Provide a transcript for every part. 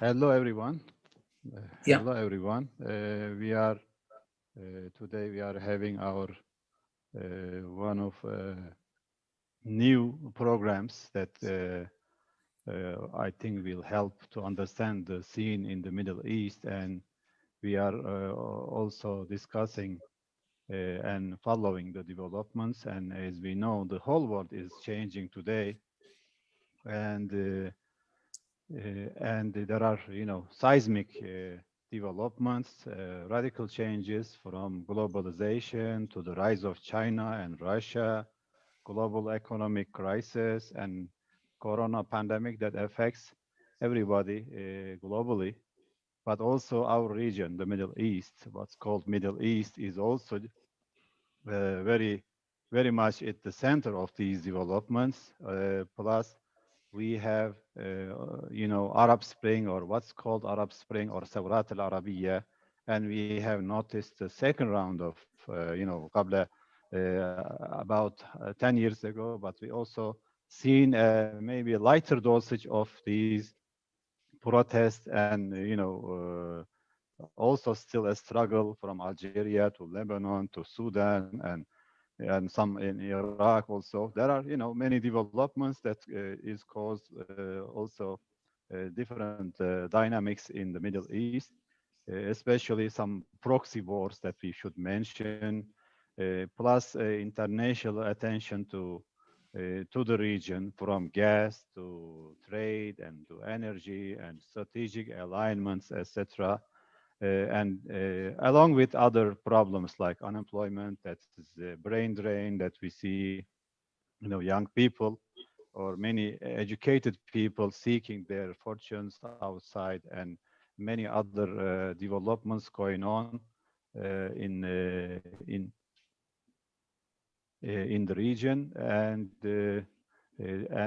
Hello, everyone. Yeah, Hello, everyone. We are today. We are having our one of new programs that I think will help to understand the scene in the Middle East, and we are also discussing and following the developments. And as we know, the whole world is changing today, and there are, seismic developments, radical changes from globalization to the rise of China and Russia, global economic crisis, and corona pandemic that affects everybody globally, but also our region, the Middle East. What's called Middle East is also very, very much at the center of these developments. Plus, we have, Arab Spring, or what's called Arab Spring, or Thawrat al-Arabiya, and we have noticed the second round of, قبل, about 10 years ago, but we also seen maybe a lighter dosage of these protests and, also still a struggle from Algeria to Lebanon to Sudan and some in Iraq also. There are, many developments that is caused also different dynamics in the Middle East, especially some proxy wars that we should mention, plus international attention to the region, from gas to trade and to energy and strategic alignments, etc. And along with other problems like unemployment, that is brain drain that we see, young people or many educated people seeking their fortunes outside, and many other developments going on in the region, and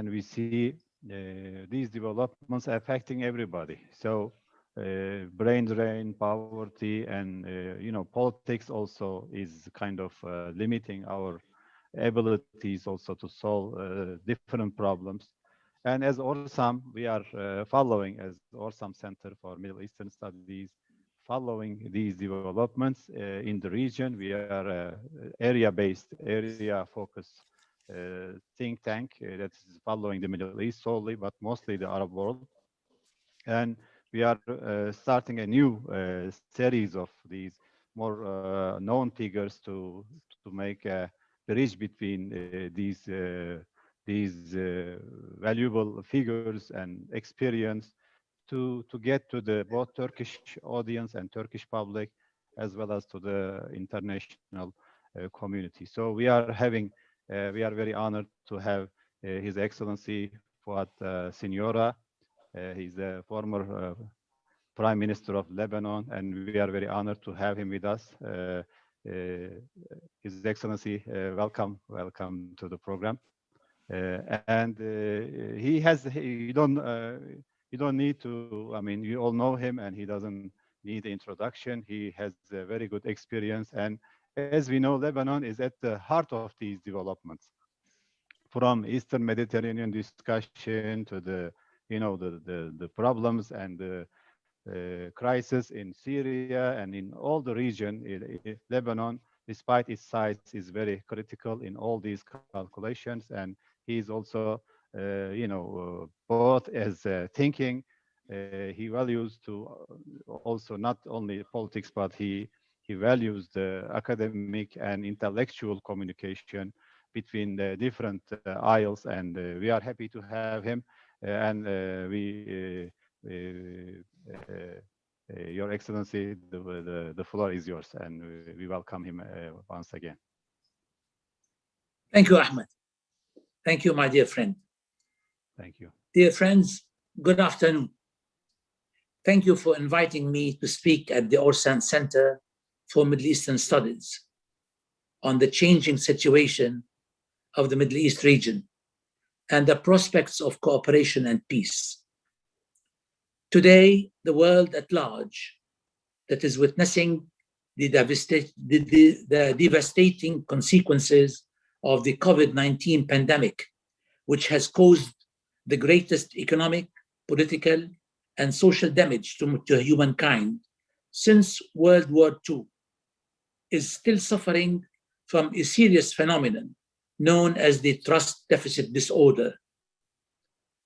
we see these developments affecting everybody. So brain drain, poverty, and politics also is kind of limiting our abilities also to solve different problems. And as Orsam, we are following, as Orsam Center for Middle Eastern Studies, following these developments in the region. We are area-based, area-focused think tank that is following the Middle East solely, but mostly the Arab world. And we are starting a new series of these more known figures to make a bridge between these valuable figures and experience to get to the both Turkish audience and Turkish public, as well as to the international community. So we are very honored to have His Excellency Fouad Siniora. He's the former Prime Minister of Lebanon, and we are very honored to have him with us. His Excellency, welcome to the program. And you don't need to. I mean, you all know him, and he doesn't need the introduction. He has a very good experience, and as we know, Lebanon is at the heart of these developments, from Eastern Mediterranean discussion to the problems and the crisis in Syria and in all the region. Lebanon, despite its size, is very critical in all these calculations, and he is also, both as thinking. He values to also not only politics, but he values the academic and intellectual communication between the different aisles, and we are happy to have him. And Your Excellency, the floor is yours, and we welcome him once again. thank you, Ahmed. Thank you, my dear friend. Thank you. Dear friends, good afternoon. Thank you for inviting me to speak at the Orsan Center for Middle Eastern Studies on the changing situation of the Middle East region and the prospects of cooperation and peace. Today, the world at large that is witnessing the devastating consequences of the COVID-19 pandemic, which has caused the greatest economic, political, and social damage to humankind since World War II is still suffering from a serious phenomenon known as the trust deficit disorder.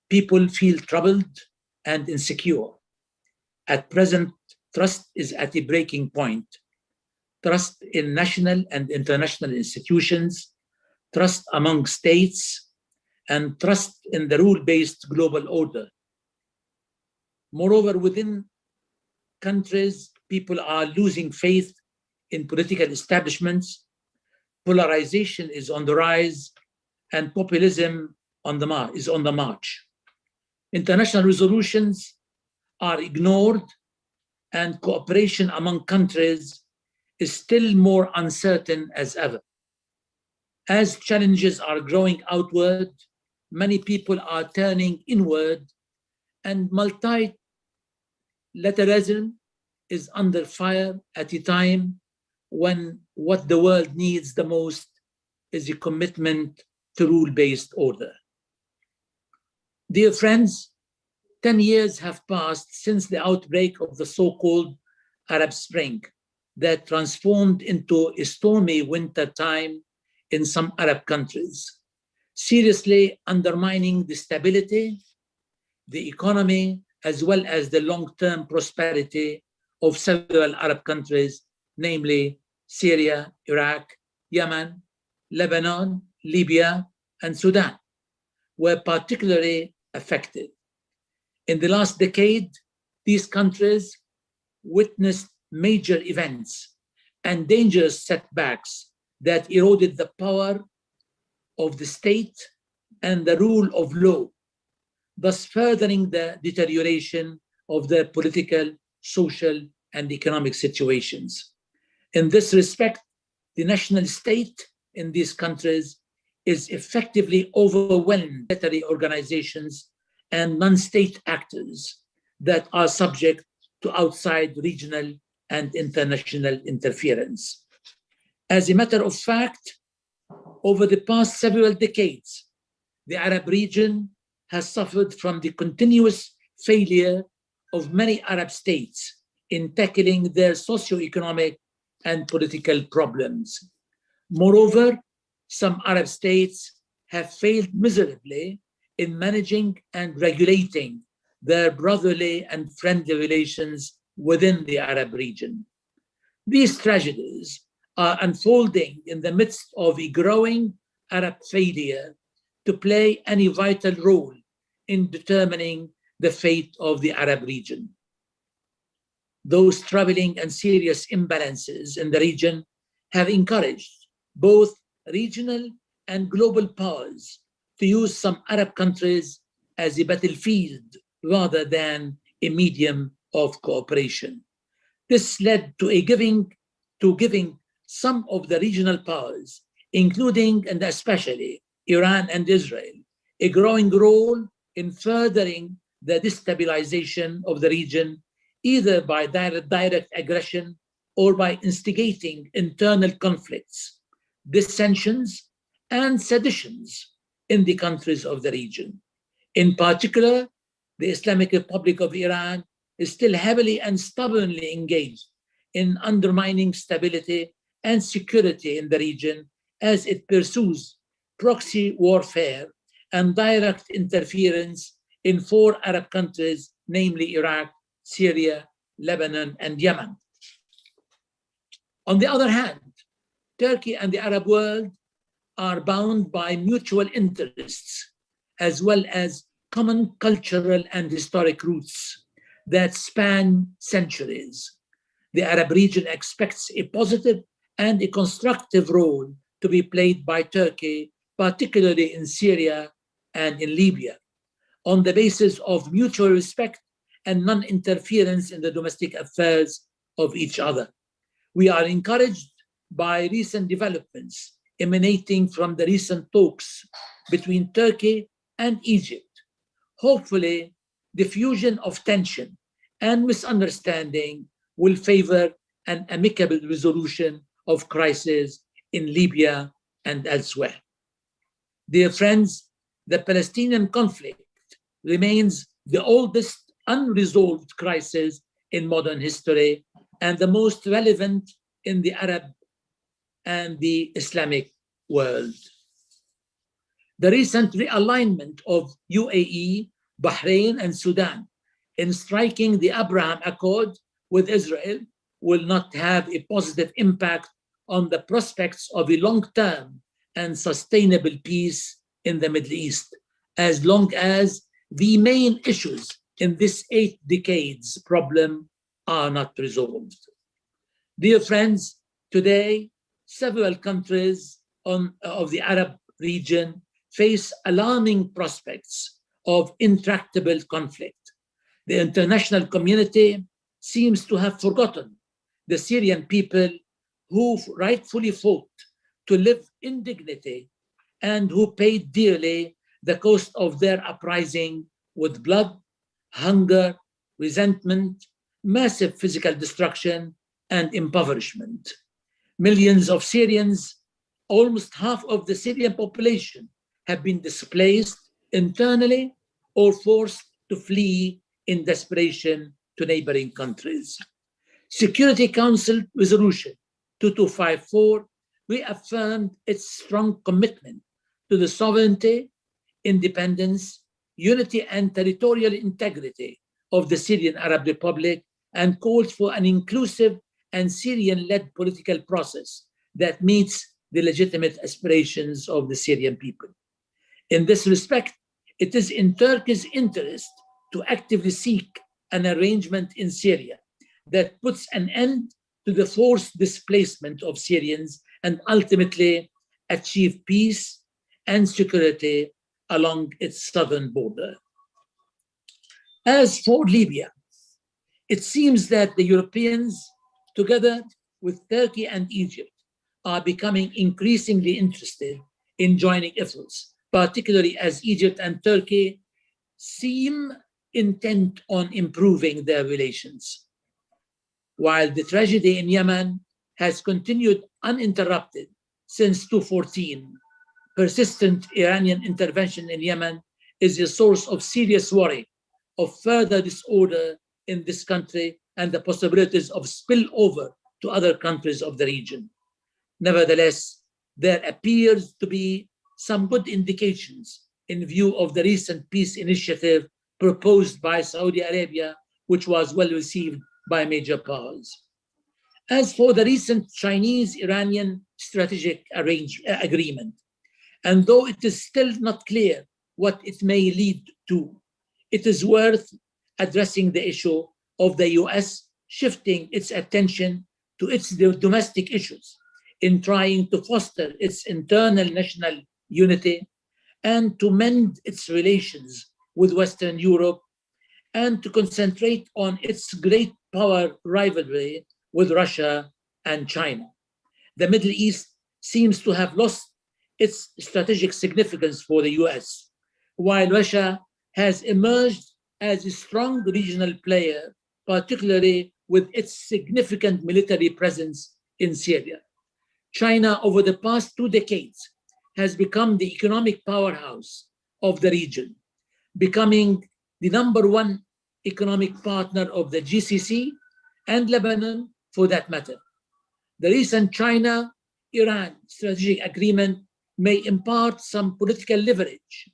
People feel troubled and insecure. At present, trust is at a breaking point. Trust in national and international institutions, trust among states, and trust in the rule-based global order. Moreover, within countries, people are losing faith in political establishments, polarization is on the rise, and populism is on the march. International resolutions are ignored, and cooperation among countries is still more uncertain as ever. As challenges are growing outward, many people are turning inward, and multilateralism is under fire at a time when what the world needs the most is a commitment to rule-based order. Dear friends, 10 years have passed since the outbreak of the so-called Arab Spring that transformed into a stormy winter time in some Arab countries, seriously undermining the stability, the economy, as well as the long-term prosperity of several Arab countries, namely Syria, Iraq, Yemen, Lebanon, Libya, and Sudan, were particularly affected. In the last decade, these countries witnessed major events and dangerous setbacks that eroded the power of the state and the rule of law, thus furthering the deterioration of their political, social, and economic situations. In this respect, the national state in these countries is effectively overwhelmed by military organizations and non-state actors that are subject to outside regional and international interference. As a matter of fact, over the past several decades, the Arab region has suffered from the continuous failure of many Arab states in tackling their socio-economic and political problems. Moreover, some Arab states have failed miserably in managing and regulating their brotherly and friendly relations within the Arab region. These tragedies are unfolding in the midst of a growing Arab failure to play any vital role in determining the fate of the Arab region. Those troubling and serious imbalances in the region have encouraged both regional and global powers to use some Arab countries as a battlefield rather than a medium of cooperation. This led to giving some of the regional powers, including and especially Iran and Israel, a growing role in furthering the destabilization of the region, either by direct aggression or by instigating internal conflicts, dissensions, and seditions in the countries of the region. In particular, the Islamic Republic of Iran is still heavily and stubbornly engaged in undermining stability and security in the region as it pursues proxy warfare and direct interference in 4 Arab countries, namely Iraq, Syria, Lebanon, and Yemen. On the other hand, Turkey and the Arab world are bound by mutual interests, as well as common cultural and historic roots that span centuries. The Arab region expects a positive and a constructive role to be played by Turkey, particularly in Syria and in Libya, on the basis of mutual respect and non-interference in the domestic affairs of each other. We are encouraged by recent developments emanating from the recent talks between Turkey and Egypt. Hopefully, diffusion of tension and misunderstanding will favor an amicable resolution of crisis in Libya and elsewhere. Dear friends, the Palestinian conflict remains the oldest unresolved crisis in modern history and the most relevant in the Arab and the Islamic world. The recent realignment of UAE, Bahrain, and Sudan in striking the Abraham Accord with Israel will not have a positive impact on the prospects of a long-term and sustainable peace in the Middle East, as long as the main issues in this 8 decades problem are not resolved. Dear friends, today, several countries of the Arab region face alarming prospects of intractable conflict. The international community seems to have forgotten the Syrian people who rightfully fought to live in dignity and who paid dearly the cost of their uprising with blood, hunger, resentment, massive physical destruction, and impoverishment. Millions of Syrians, almost half of the Syrian population, have been displaced internally or forced to flee in desperation to neighboring countries. Security Council Resolution 2254 reaffirmed its strong commitment to the sovereignty, independence, unity, and territorial integrity of the Syrian Arab Republic and called for an inclusive and Syrian-led political process that meets the legitimate aspirations of the Syrian people. In this respect, it is in Turkey's interest to actively seek an arrangement in Syria that puts an end to the forced displacement of Syrians and ultimately achieve peace and security along its southern border. As for Libya, it seems that the Europeans, together with Turkey and Egypt, are becoming increasingly interested in joining efforts, particularly as Egypt and Turkey seem intent on improving their relations. While the tragedy in Yemen has continued uninterrupted since 2014, persistent Iranian intervention in Yemen is a source of serious worry of further disorder in this country and the possibilities of spillover to other countries of the region. Nevertheless, there appears to be some good indications in view of the recent peace initiative proposed by Saudi Arabia, which was well received by major powers. As for the recent Chinese-Iranian strategic agreement, and though it is still not clear what it may lead to, it is worth addressing the issue of the US shifting its attention to its domestic issues in trying to foster its internal national unity and to mend its relations with Western Europe and to concentrate on its great power rivalry with Russia and China. The Middle East seems to have lost its strategic significance for the US, while Russia has emerged as a strong regional player, particularly with its significant military presence in Syria. China, over the past 2 decades, has become the economic powerhouse of the region, becoming the #1 economic partner of the GCC and Lebanon for that matter. The recent China-Iran strategic agreement may impart some political leverage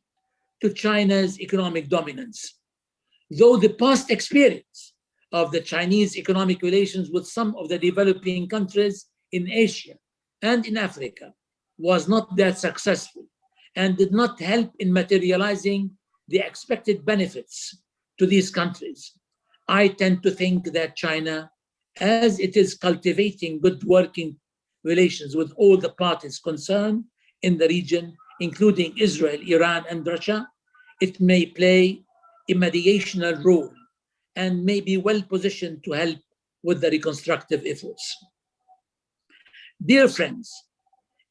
to China's economic dominance, though the past experience of the Chinese economic relations with some of the developing countries in Asia and in Africa was not that successful and did not help in materializing the expected benefits to these countries. I tend to think that China, as it is cultivating good working relations with all the parties concerned in the region, including Israel, Iran, and Russia, it may play a mediational role and may be well positioned to help with the reconstructive efforts. Dear friends,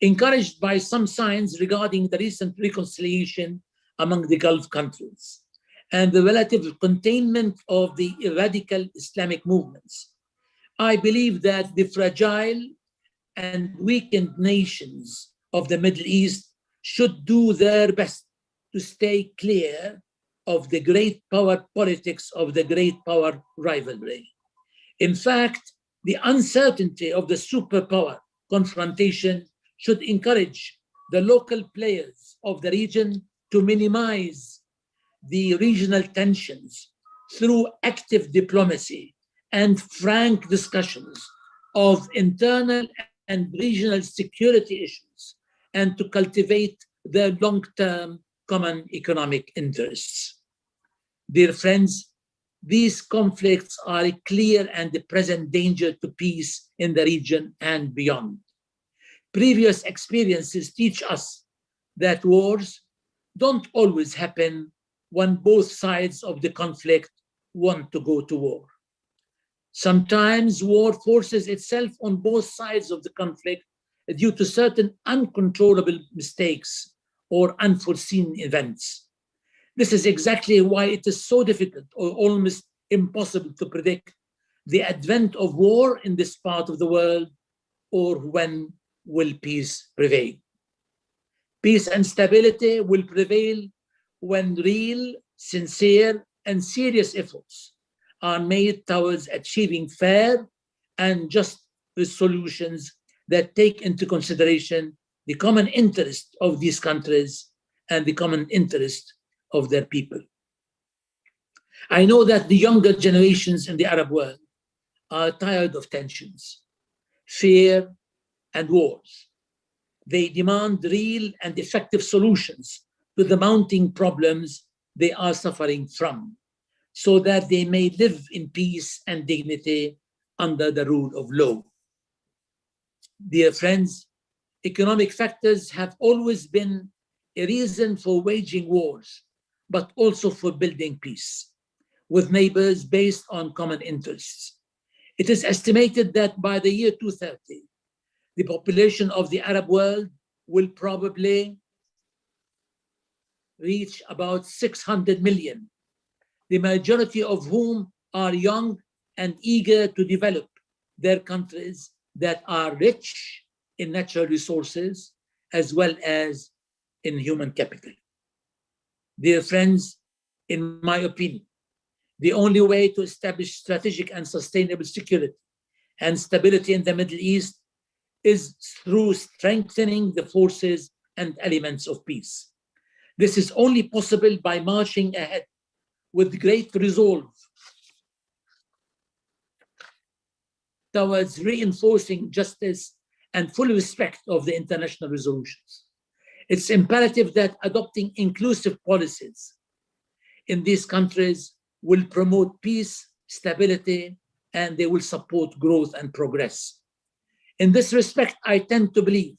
encouraged by some signs regarding the recent reconciliation among the Gulf countries and the relative containment of the radical Islamic movements, I believe that the fragile and weakened nations of the Middle East should do their best to stay clear of the great power politics of the great power rivalry. In fact, the uncertainty of the superpower confrontation should encourage the local players of the region to minimize the regional tensions through active diplomacy and frank discussions of internal and regional security issues, and to cultivate their long-term common economic interests. Dear friends, these conflicts are a clear and present danger to peace in the region and beyond. Previous experiences teach us that wars don't always happen when both sides of the conflict want to go to war. Sometimes war forces itself on both sides of the conflict due to certain uncontrollable mistakes or unforeseen events. This is exactly why it is so difficult or almost impossible to predict the advent of war in this part of the world, or when will peace prevail. Peace and stability will prevail when real, sincere, and serious efforts are made towards achieving fair and just solutions that take into consideration the common interest of these countries and the common interest of their people. I know that the younger generations in the Arab world are tired of tensions, fear, and wars. They demand real and effective solutions to the mounting problems they are suffering from, so that they may live in peace and dignity under the rule of law. Dear friends, economic factors have always been a reason for waging wars, but also for building peace with neighbors based on common interests. It is estimated that by the year 2030, the population of the Arab world will probably reach about 600 million, the majority of whom are young and eager to develop their countries that are rich in natural resources as well as in human capital. Dear friends, in my opinion, the only way to establish strategic and sustainable security and stability in the Middle East is through strengthening the forces and elements of peace. This is only possible by marching ahead with great resolve towards reinforcing justice and full respect of the international resolutions. It's imperative that adopting inclusive policies in these countries will promote peace, stability, and they will support growth and progress. In this respect, I tend to believe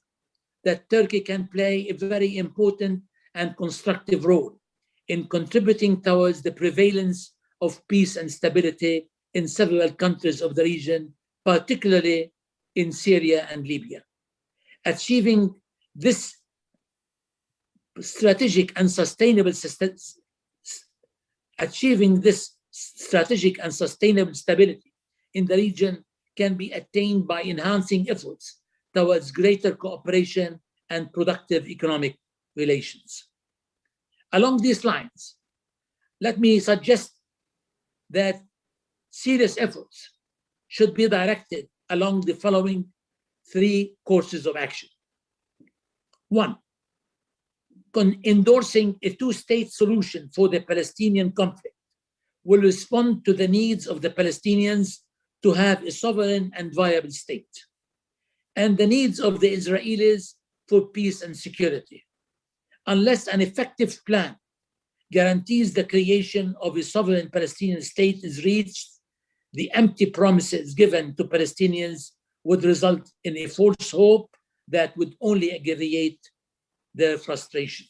that Turkey can play a very important and constructive role in contributing towards the prevalence of peace and stability in several countries of the region, particularly in Syria and Libya. Achieving this strategic and sustainable stability in the region can be attained by enhancing efforts towards greater cooperation and productive economic relations. Along these lines, let me suggest that serious efforts should be directed along the following three courses of action. One, endorsing a two-state solution for the Palestinian conflict will respond to the needs of the Palestinians to have a sovereign and viable state, and the needs of the Israelis for peace and security. Unless an effective plan guarantees the creation of a sovereign Palestinian state is reached, the empty promises given to Palestinians would result in a false hope that would only aggravate their frustration.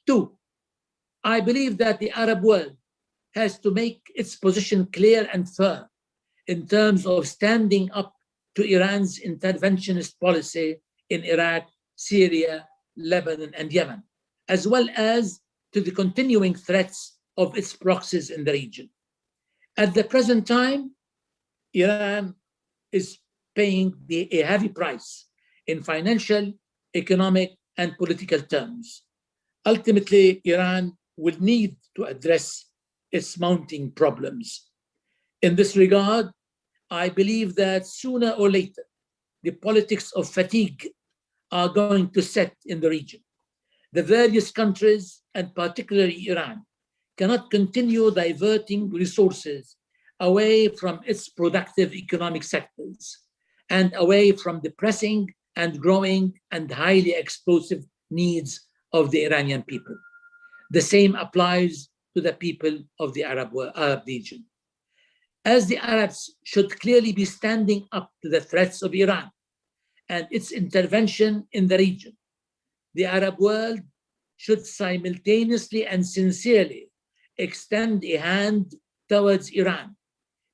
Two, I believe that the Arab world has to make its position clear and firm in terms of standing up to Iran's interventionist policy in Iraq, Syria, Lebanon, and Yemen, as well as to the continuing threats of its proxies in the region. At the present time, Iran is paying a heavy price in financial, economic, and political terms. Ultimately, Iran will need to address its mounting problems. In this regard, I believe that sooner or later, the politics of fatigue are going to set in the region. The various countries, and particularly Iran, cannot continue diverting resources away from its productive economic sectors and away from the pressing and growing and highly explosive needs of the Iranian people. The same applies to the people of the Arab region. As the Arabs should clearly be standing up to the threats of Iran and its intervention in the region, the Arab world should simultaneously and sincerely extend a hand towards Iran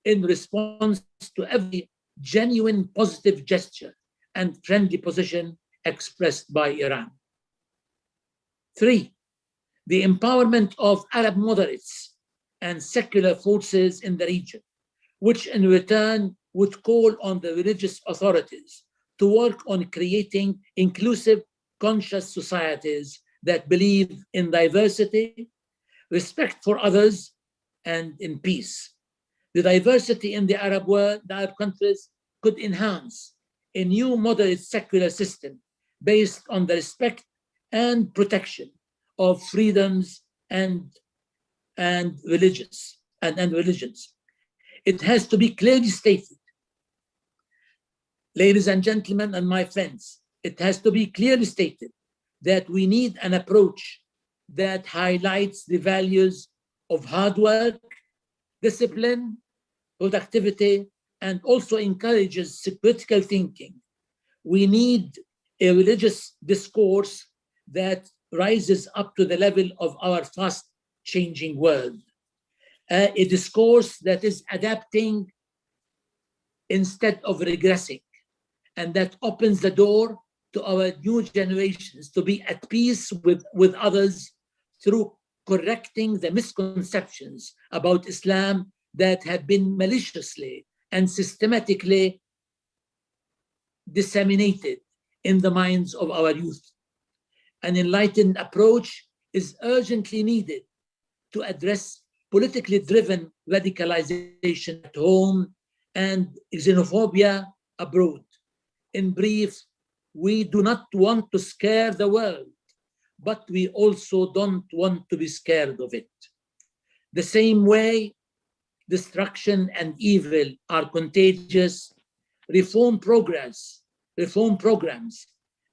in response to every genuine positive gesture and friendly position expressed by Iran. Three, the empowerment of Arab moderates and secular forces in the region, which in return would call on the religious authorities to work on creating inclusive, conscious societies that believe in diversity, respect for others, and in peace. The diversity in the Arab world, the Arab countries, could enhance a new moderate secular system based on the respect and protection of freedoms and religions. It has to be clearly stated, ladies and gentlemen and my friends, it has to be clearly stated that we need an approach that highlights the values of hard work, discipline, productivity, and also encourages critical thinking. We need a religious discourse that rises up to the level of our fast changing world, a discourse that is adapting instead of regressing, and that opens the door to our new generations to be at peace with others through correcting the misconceptions about Islam that have been maliciously and systematically disseminated in the minds of our youth. An enlightened approach is urgently needed to address politically driven radicalization at home and xenophobia abroad. In brief, we do not want to scare the world, but we also don't want to be scared of it. The same way destruction and evil are contagious, reform programs,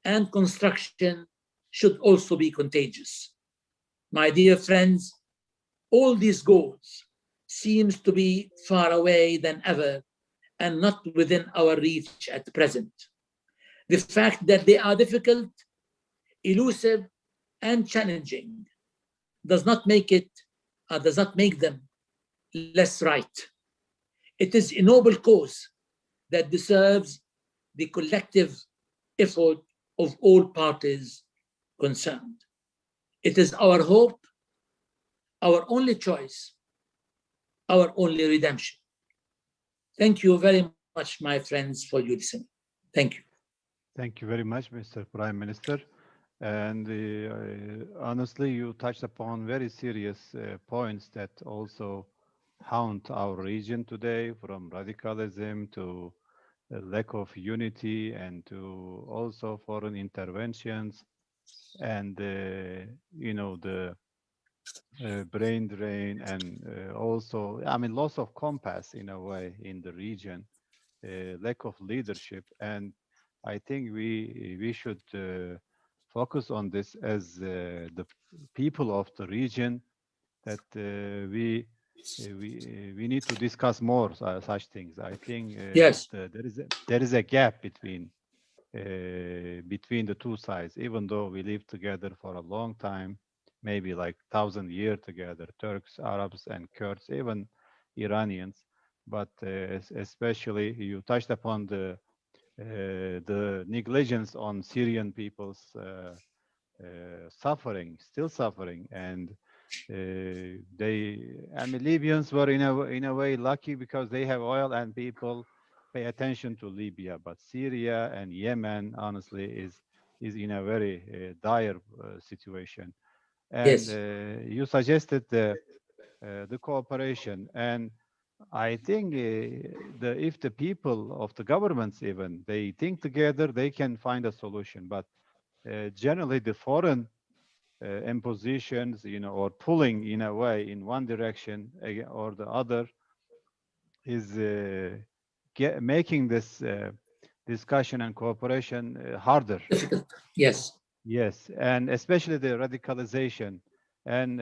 and construction should also be contagious. My dear friends, all these goals seems to be far away than ever and not within our reach at present. The fact that they are difficult, elusive, and challenging does not make them less right. It is a noble cause that deserves the collective effort of all parties concerned. It is our hope, our only choice, our only redemption. Thank you very much, my friends, for your listening. Thank you. Thank you very much, Mr. Prime Minister. And honestly, you touched upon very serious points that also haunt our region today, from radicalism to lack of unity and to also foreign interventions and the brain drain and also, I mean, loss of compass in a way in the region, lack of leadership. And I think we should focus on this as the people of the region, that we need to discuss more such things. I think Yes. there is a gap between the two sides, even though we live together for a long time, maybe like 1,000 years together, Turks, Arabs, and Kurds, even Iranians. But especially you touched upon the negligence on Syrian people's suffering, still suffering, and I mean, Libyans were in a way lucky because they have oil and people pay attention to Libya. But Syria and Yemen, honestly, is in a very dire situation. And Yes. you suggested the cooperation. And I think if the people of the governments even, they think together, they can find a solution. But generally the foreign impositions, or pulling in a way in one direction or the other is making this discussion and cooperation harder. Difficult. Yes. Yes, and especially the radicalization. And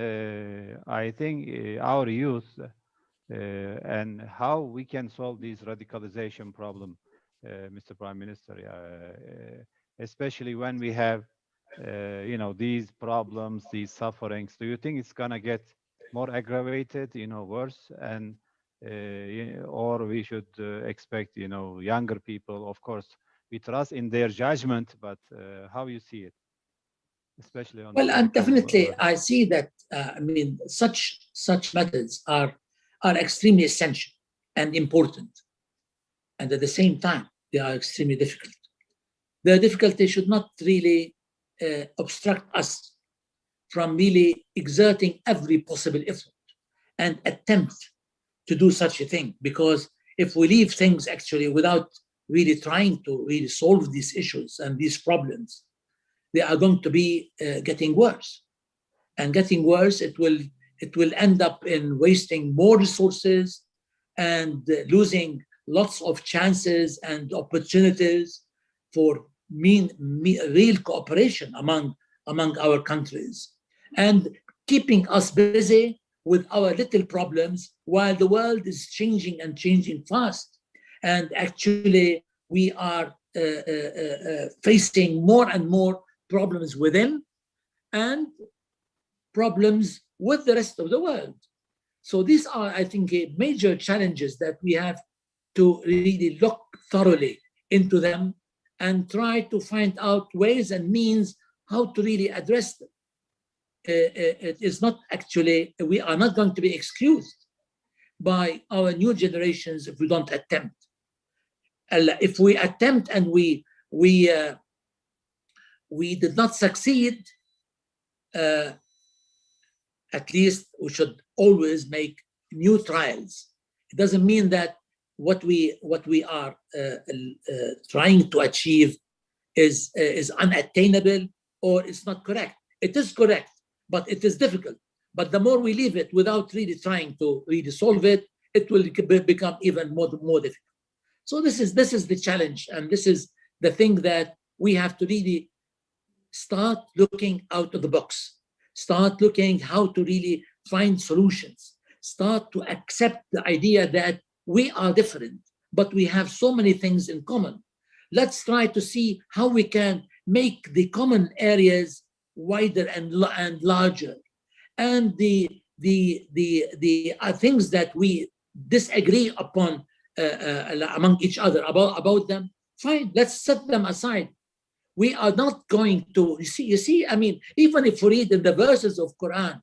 I think our youth and how we can solve this radicalization problem, Mr. Prime Minister, especially when we have, these problems, these sufferings. Do you think it's gonna get more aggravated, worse, and or we should expect, younger people? Of course, we trust in their judgment, but how you see it, especially on the Well, and radical? definitely, I see that. I mean, such methods are extremely essential and important, and at the same time, they are extremely difficult. The difficulty should not really obstruct us from really exerting every possible effort and attempt to do such a thing. Because if we leave things actually without really trying to really solve these issues and these problems, they are going to be getting worse. And getting worse, it will end up in wasting more resources and losing lots of chances and opportunities for real cooperation among our countries, and keeping us busy with our little problems while the world is changing and changing fast. And actually, we are facing more and more problems within and problems with the rest of the world. So these are, I think, major challenges that we have to really look thoroughly into them and try to find out ways and means how to really address them. It is not actually, we are not going to be excused by our new generations if we don't attempt. If we attempt and we did not succeed, at least we should always make new trials. It doesn't mean that what we are trying to achieve is unattainable or it's not correct. It is correct, but it is difficult. But the more we leave it without really trying to really solve it, it will become even more difficult. So this is the challenge, and this is the thing that we have to really start looking out of the box, start looking how to really find solutions, start to accept the idea that we are different, but we have so many things in common. Let's try to see how we can make the common areas wider and larger, and the things that we disagree upon among each other about them. Fine, let's set them aside. We are not going to, you see, I mean, even if we read in the verses of Quran,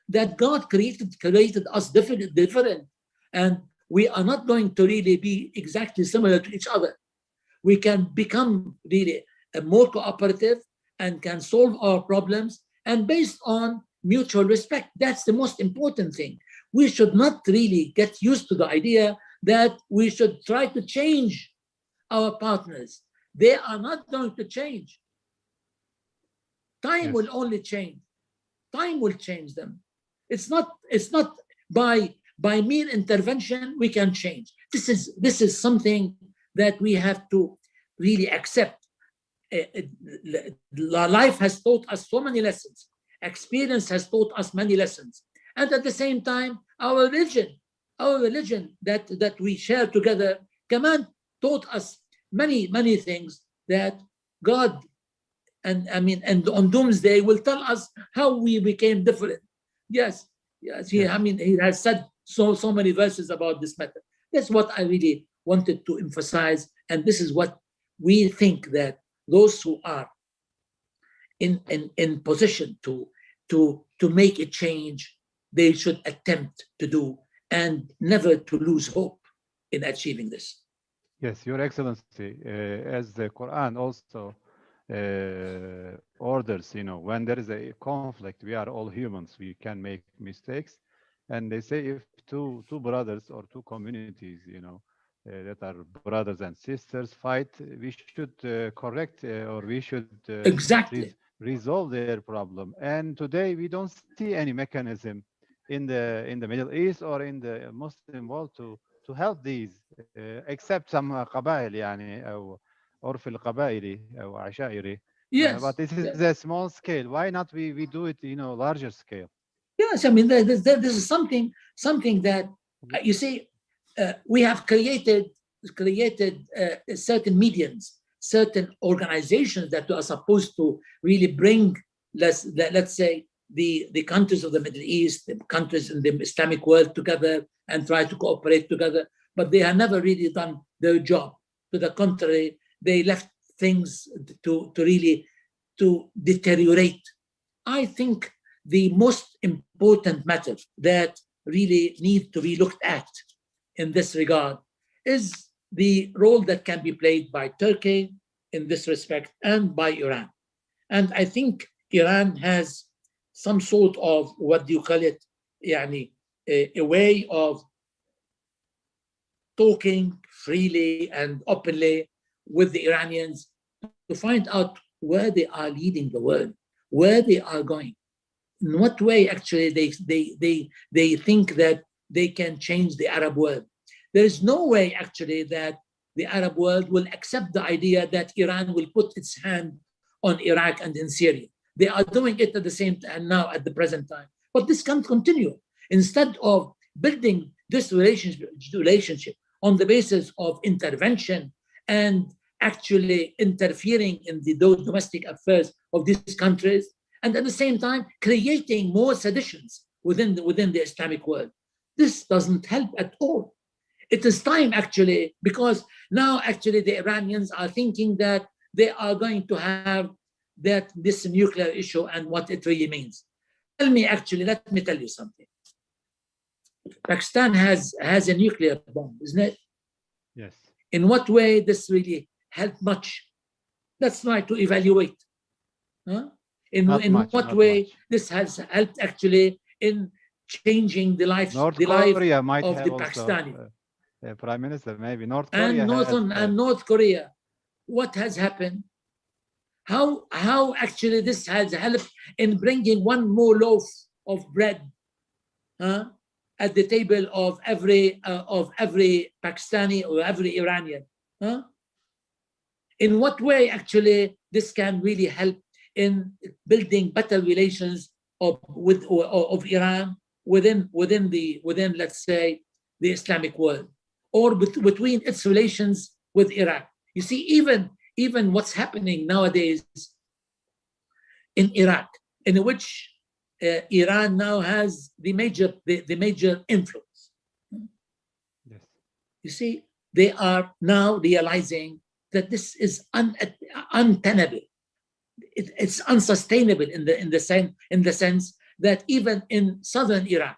that God created us different, and we are not going to really be exactly similar to each other. We can become really more cooperative and can solve our problems, and based on mutual respect. That's the most important thing. We should not really get used to the idea that we should try to change our partners. They are not going to change. Time will only change. Time will change them. It's not by mere intervention we can change. This is something that we have to really accept. Life has taught us so many lessons. Experience has taught us many lessons. And at the same time, our religion that we share together, Kaman, taught us many things that God and on Doomsday will tell us how we became different. Yes. He has said so many verses about this matter. That's what I really wanted to emphasize, and this is what we think that those who are in position to make a change, they should attempt to do, and never to lose hope in achieving this. Yes, Your Excellency, as the Quran also orders. You know, when there is a conflict, we are all humans. We can make mistakes, and they say if two brothers or two communities, you know, that are brothers and sisters fight, we should correct or we should Exactly. resolve their problem. And today we don't see any mechanism in the Middle East or in the Muslim world to help these, except some قبائل يعني أو عرف القبائلي أو عشائري. But Yes. this is Yes. a small scale. Why not we do it, you know, larger scale? Yes. I mean, this is something that you see. We have created certain mediums, certain organizations that are supposed to really bring, let's say, the countries of the Middle East, the countries in the Islamic world together and try to cooperate together. But they have never really done their job. To the contrary, they left things to really to deteriorate. I think the most important matter that really need to be looked at in this regard is the role that can be played by Turkey in this respect and by Iran. And I think Iran has some sort of, what do you call it, يعني, a way of talking freely and openly with the Iranians to find out where they are leading the world, where they are going, in what way actually they think that they can change the Arab world. There is no way actually that the Arab world will accept the idea that Iran will put its hand on Iraq and in Syria. They are doing it at the same time now at the present time. But this can't continue. Instead of building this relationship on the basis of intervention and actually interfering in the domestic affairs of these countries, and at the same time creating more seditions within the Islamic world. This doesn't help at all. It is time actually, because now actually the Iranians are thinking that they are going to have this nuclear issue and what it really means. Let me tell you something. Pakistan has a nuclear bomb, isn't it? Yes. In what way this really helped much? Let's try to evaluate. Huh? In what way this has helped actually in changing the life Korea might of have the also, Pakistani. Prime Minister, maybe North Korea and North Korea. What has happened? How actually this has helped in bringing one more loaf of bread at the table of every Pakistani or every Iranian? In what way actually this can really help in building better relations of Iran within let's say the Islamic world, or between its relations with Iraq? You see, even what's happening nowadays in Iraq, in which Iran now has the major influence. Yes. You see, they are now realizing that this is untenable. It's unsustainable in the sense that even in southern Iraq,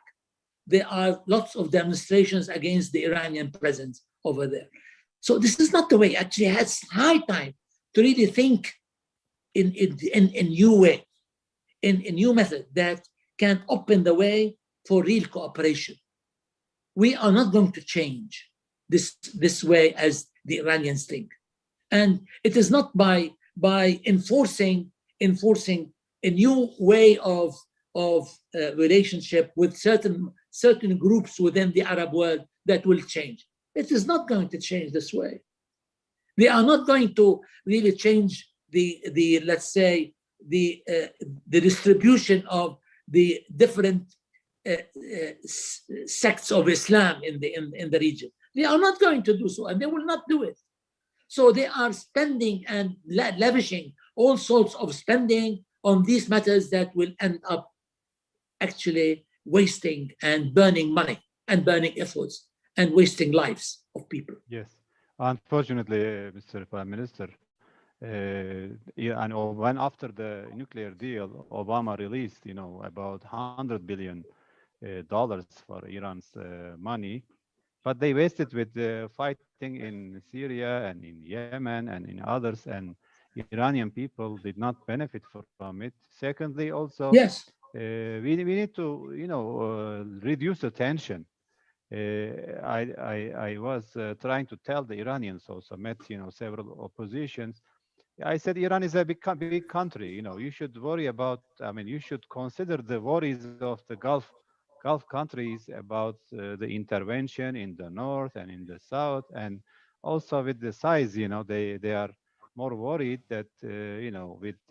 there are lots of demonstrations against the Iranian presence over there. So this is not the way. Actually, it's high time to really think in new way, in a new method that can open the way for real cooperation. We are not going to change this way as the Iranians think. And it is not by enforcing a new way of relationship with certain groups within the Arab world that will change. It is not going to change this way. They are not going to really change the let's say the distribution of the different sects of Islam in the region. They are not going to do so, and they will not do it. So they are spending and lavishing all sorts of spending on these matters that will end up actually wasting and burning money and burning efforts and wasting lives of people. Yes. Unfortunately, Mr. Prime Minister, yeah, and when after the nuclear deal, Obama released, you know, about $100 billion for Iran's money, but they wasted with fighting in Syria and in Yemen and in others. And Iranian people did not benefit from it. Secondly, also, Yes, we need to, reduce the tension. I was trying to tell the Iranians, also met, several oppositions. I said Iran is a big country. You should worry about. I mean, you should consider the worries of the Gulf countries about the intervention in the north and in the south, and also with the size. They are more worried that with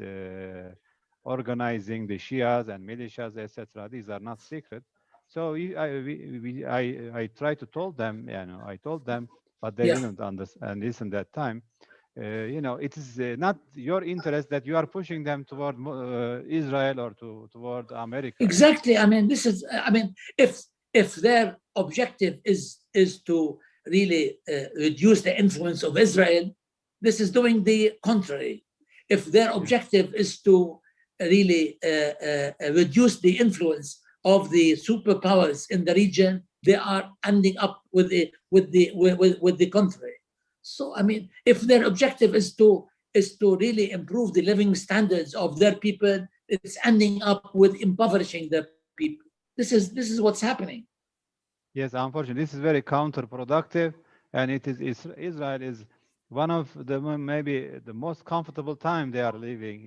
organizing the Shias and militias, etc. These are not secret. So I tried to told them. I told them, but they yeah. didn't understand. Listen that time. It is not your interest that you are pushing them toward Israel or toward America. Exactly. I mean, this is. I mean, if their objective is to really reduce the influence of Israel, this is doing the contrary. If their Yeah. objective is to really reduce the influence of the superpowers in the region, they are ending up with the contrary. So, I mean, if their objective is to really improve the living standards of their people, it's ending up with impoverishing their people. This is what's happening. Yes, unfortunately, this is very counterproductive, and Israel is one of the maybe the most comfortable time they are living.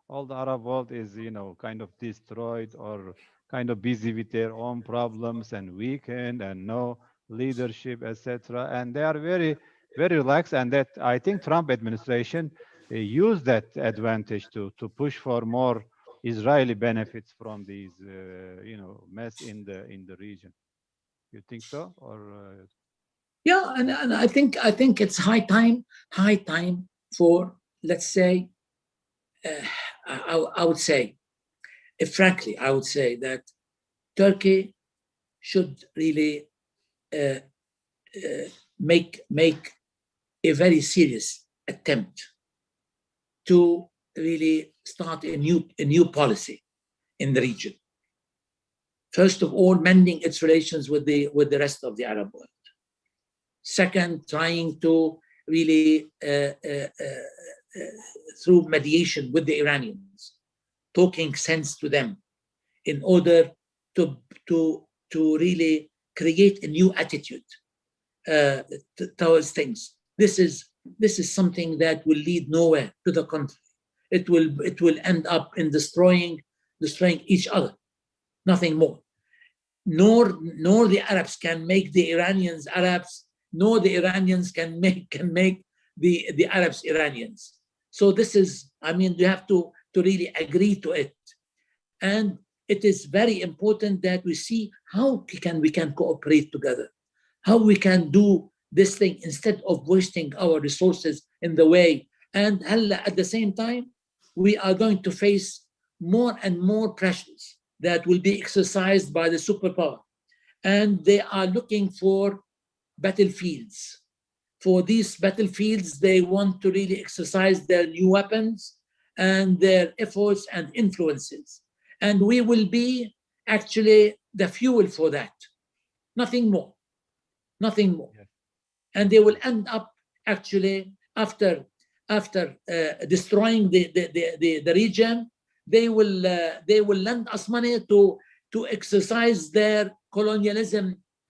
All the Arab world is kind of destroyed or kind of busy with their own problems and weakened and no leadership, etc. And they are very relaxed, and that I think Trump administration used that advantage to push for more Israeli benefits from these mess in the region. You think so? Or Yeah, and I think it's high time for, let's say, I would say, if frankly, I would say that Turkey should really uh, make a very serious attempt to really start a new policy in the region. First of all, mending its relations with the rest of the Arab world. Second, trying to really through mediation with the Iranians, talking sense to them in order to to really create a new attitude towards things. This is something that will lead nowhere. To the contrary, it will end up in destroying each other. Nothing more. Nor the Arabs can make the Iranians Arabs, nor the Iranians can make the Arabs Iranians. So this is, I mean, you have to really agree to it. And it is very important that we see how we can cooperate together, how we can do this thing instead of wasting our resources in the way. And at the same time, we are going to face more and more pressures that will be exercised by the superpower. And they are looking for battlefields. For these battlefields, they want to really exercise their new weapons and their efforts and influences. And we will be actually the fuel for that. Nothing more. Nothing more. yes, And they will yes, end up actually after destroying the region, they will lend us money to exercise their colonialism,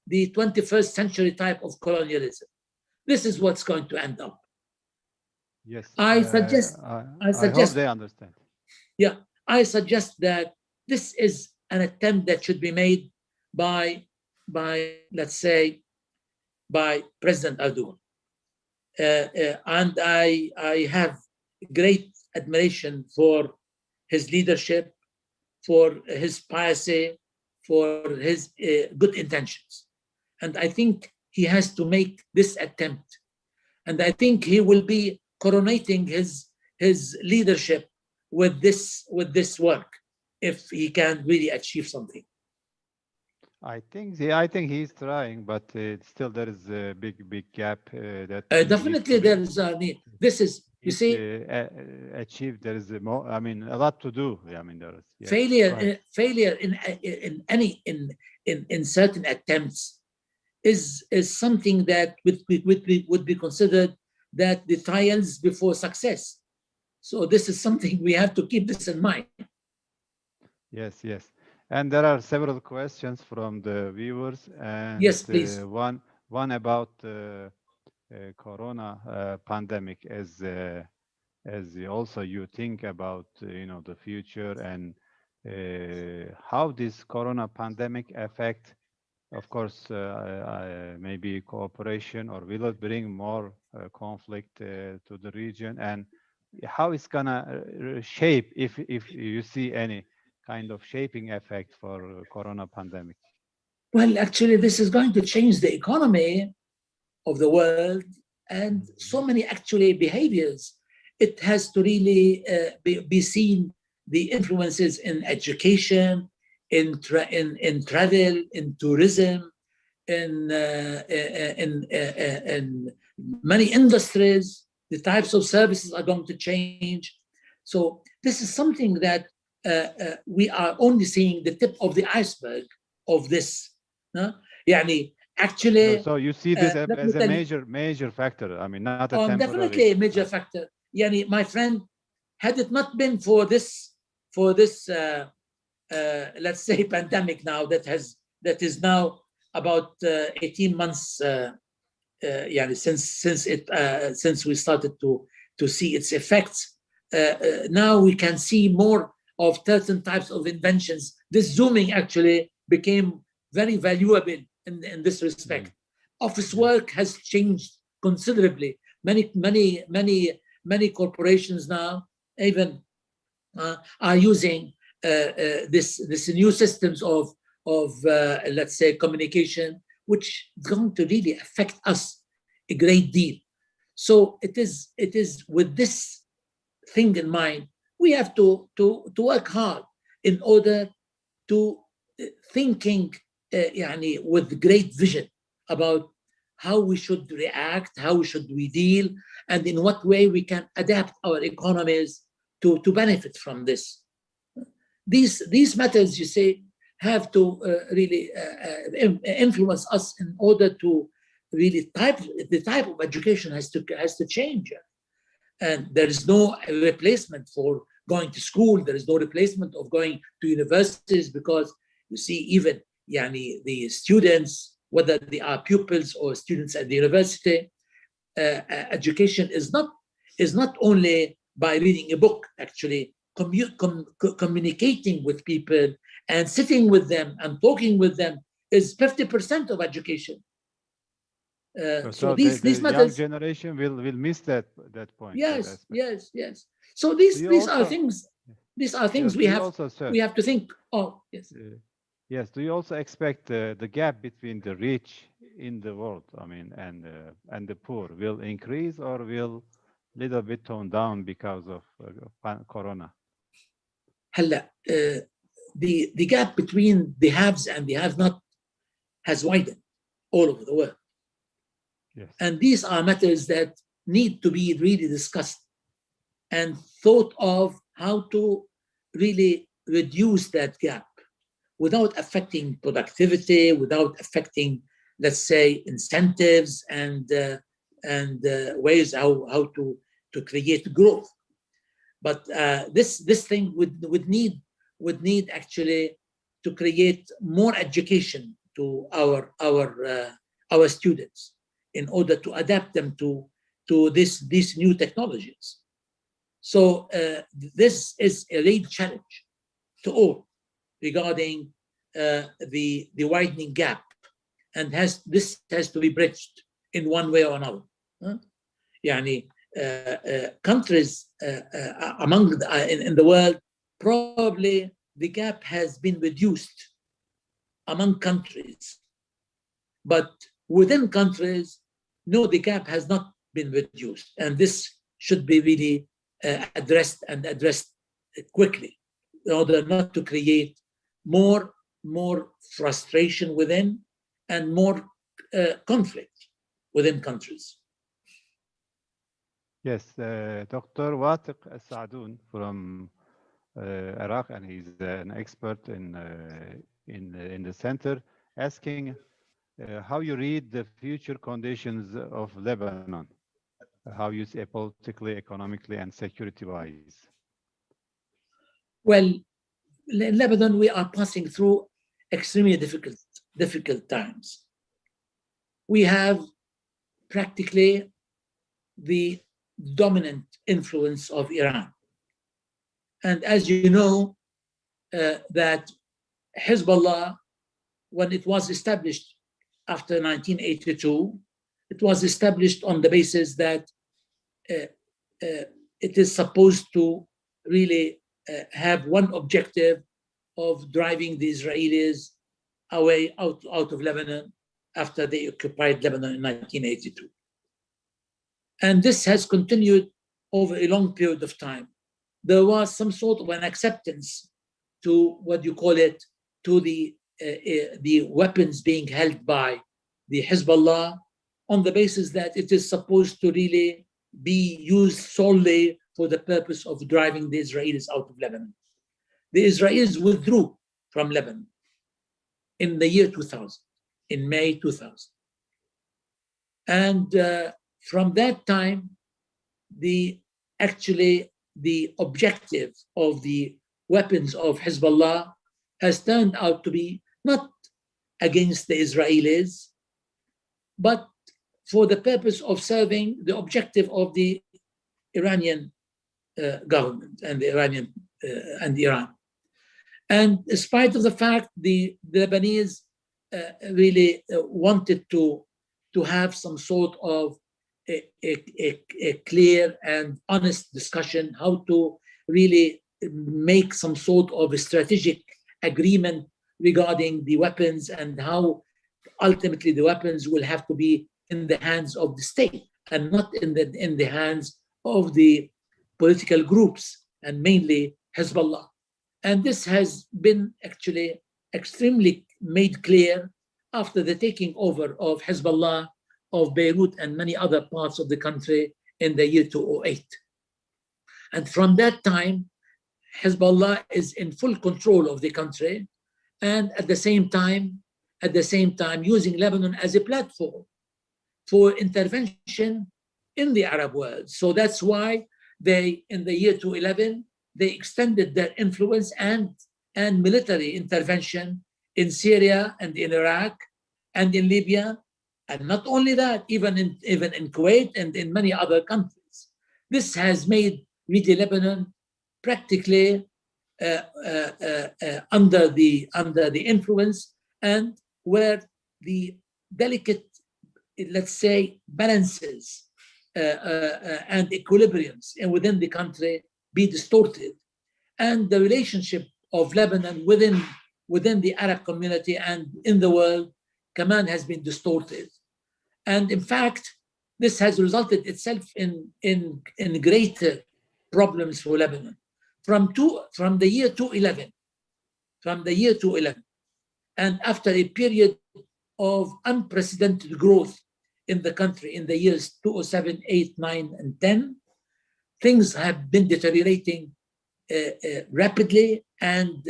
the 21st century type of colonialism. This is what's going to end up. yes. I suggest, I I hope suggest, they understand. yeah, I suggest that this is an attempt that should be made by let's say, by President Erdogan. And I have great admiration for his leadership, for his piety, for his good intentions. And I think he has to make this attempt. And I think he will be coronating his leadership with this work if he can really achieve something. I think he's trying, but still there is a big gap that he needs Definitely, there is a need. This is, you needs see, achieve. There is more. I mean, a lot to do. I mean, there is. Yes. failure Go ahead. failure in any in certain attempts is something that would be considered that the trials before success. So this is something we have to keep this in mind. Yes, yes. And there are several questions from the viewers, and Yes, please. one about corona pandemic as also you think about the future and how this corona pandemic affect, of course, maybe cooperation, or will it bring more conflict to the region, and how it's gonna shape, if you see any kind of shaping effect for corona pandemic. Well, actually, this is going to change the economy of the world and so Mhm. many actually behaviors. It has to really be seen the influences in education, in travel, in tourism, in many industries. The types of services are going to change. So this is something that we are only seeing the tip of the iceberg of this. No? يعني actually, So you see this let me as a tell you, major factor. I mean, not a temporary. definitely a major factor. يعني my friend, had it not been for this let's say pandemic now that is now about 18 months يعني since we started to see its effects. Now we can see more of certain types of inventions. This zooming actually became very valuable in this respect. Mm. Office Yes. work has changed considerably. Many corporations now even are using this new systems of let's say communication, which is going to really affect us a great deal. So it is with this thing in mind, we have to work hard in order to thinking يعني with great vision about how we should react, how should we deal, and in what way we can adapt our economies to benefit from this. These matters, you say, have to really influence us in order to really the type of education has to change. And there is no replacement for going to school. There is no replacement of going to universities, because you see even yani, the students, whether they are pupils or students at the university, education is not only by reading a book. Actually, communicating with people and sitting with them and talking with them is 50% of education. So So these the young matters. generation will miss that point, that Yes, aspect. yes, yes. So Do these you these are also, things. These are yes, things do you also, sir? we have to think. Oh, yes. Yes, do you also expect the gap between the rich in the world, I mean, and the poor will increase, or will little bit tone down because of corona? هلا the gap between the haves and the have-not has widened all over the world, Yes. and these are matters that need to be really discussed and thought of how to really reduce that gap without affecting productivity, without affecting, let's say, incentives and ways how to create growth. But this thing would need actually to create more education to our students in order to adapt them to these new technologies. So this is a real challenge to all regarding the widening gap, and this has to be bridged in one way or another. يعني countries among in the world, probably the gap has been reduced among countries, but within countries, no, the gap has not been reduced, and this should be really addressed quickly in order not to create more frustration within and more conflict within countries. Yes, Dr. Watiq Sadoun from Iraq, and he's an expert in the center, asking how you read the future conditions of Lebanon. How you see it politically, economically, and security-wise? Well, in Lebanon, we are passing through extremely difficult times. We have practically the dominant influence of Iran. And as you know, that Hezbollah, when it was established after 1982, it was established on the basis that it is supposed to really have one objective of driving the Israelis away out of Lebanon after they occupied Lebanon in 1982. And this has continued over a long period of time. There was some sort of an acceptance to what you call it, to the weapons being held by the Hezbollah on the basis that it is supposed to really be used solely for the purpose of driving the Israelis out of Lebanon. The Israelis withdrew from Lebanon in the year 2000, in May 2000. And from that time, the objective of the weapons of Hezbollah has turned out to be not against the Israelis, but for the purpose of serving the objective of the Iranian government and the Iranian and Iran. And in spite of the fact the Lebanese really wanted to have some sort of a clear and honest discussion how to really make some sort of a strategic agreement regarding the weapons and how ultimately the weapons will have to be in the hands of the state and not in the hands of the political groups and mainly Hezbollah. And this has been actually extremely made clear after the taking over of Hezbollah of Beirut and many other parts of the country in the year 2008. And from that time, Hezbollah is in full control of the country, and at the same time using Lebanon as a platform for intervention in the Arab world. So that's why they, in the year 2011, they extended their influence and military intervention in Syria and in Iraq and in Libya. And not only that, even in Kuwait and in many other countries. This has made really Lebanon practically under the influence, and where the delicate, let's say, balances and equilibriums within the country be distorted, and the relationship of Lebanon within the Arab community and in the world, command has been distorted. And in fact, this has resulted itself in greater problems for Lebanon. From the year 2011, and after a period of unprecedented growth in the country in the years 2007, 8, 9, and 10, things have been deteriorating rapidly and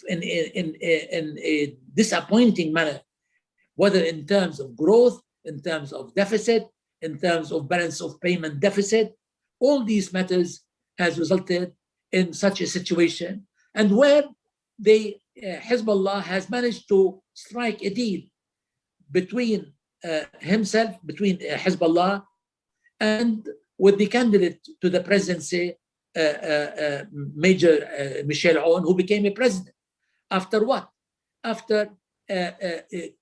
in a disappointing manner, whether in terms of growth, in terms of deficit, in terms of balance of payment deficit. All these matters has resulted in such a situation, and where the Hezbollah has managed to strike a deal between between Hezbollah and with the candidate to the presidency, Major Michel Aoun, who became a president. After what? After the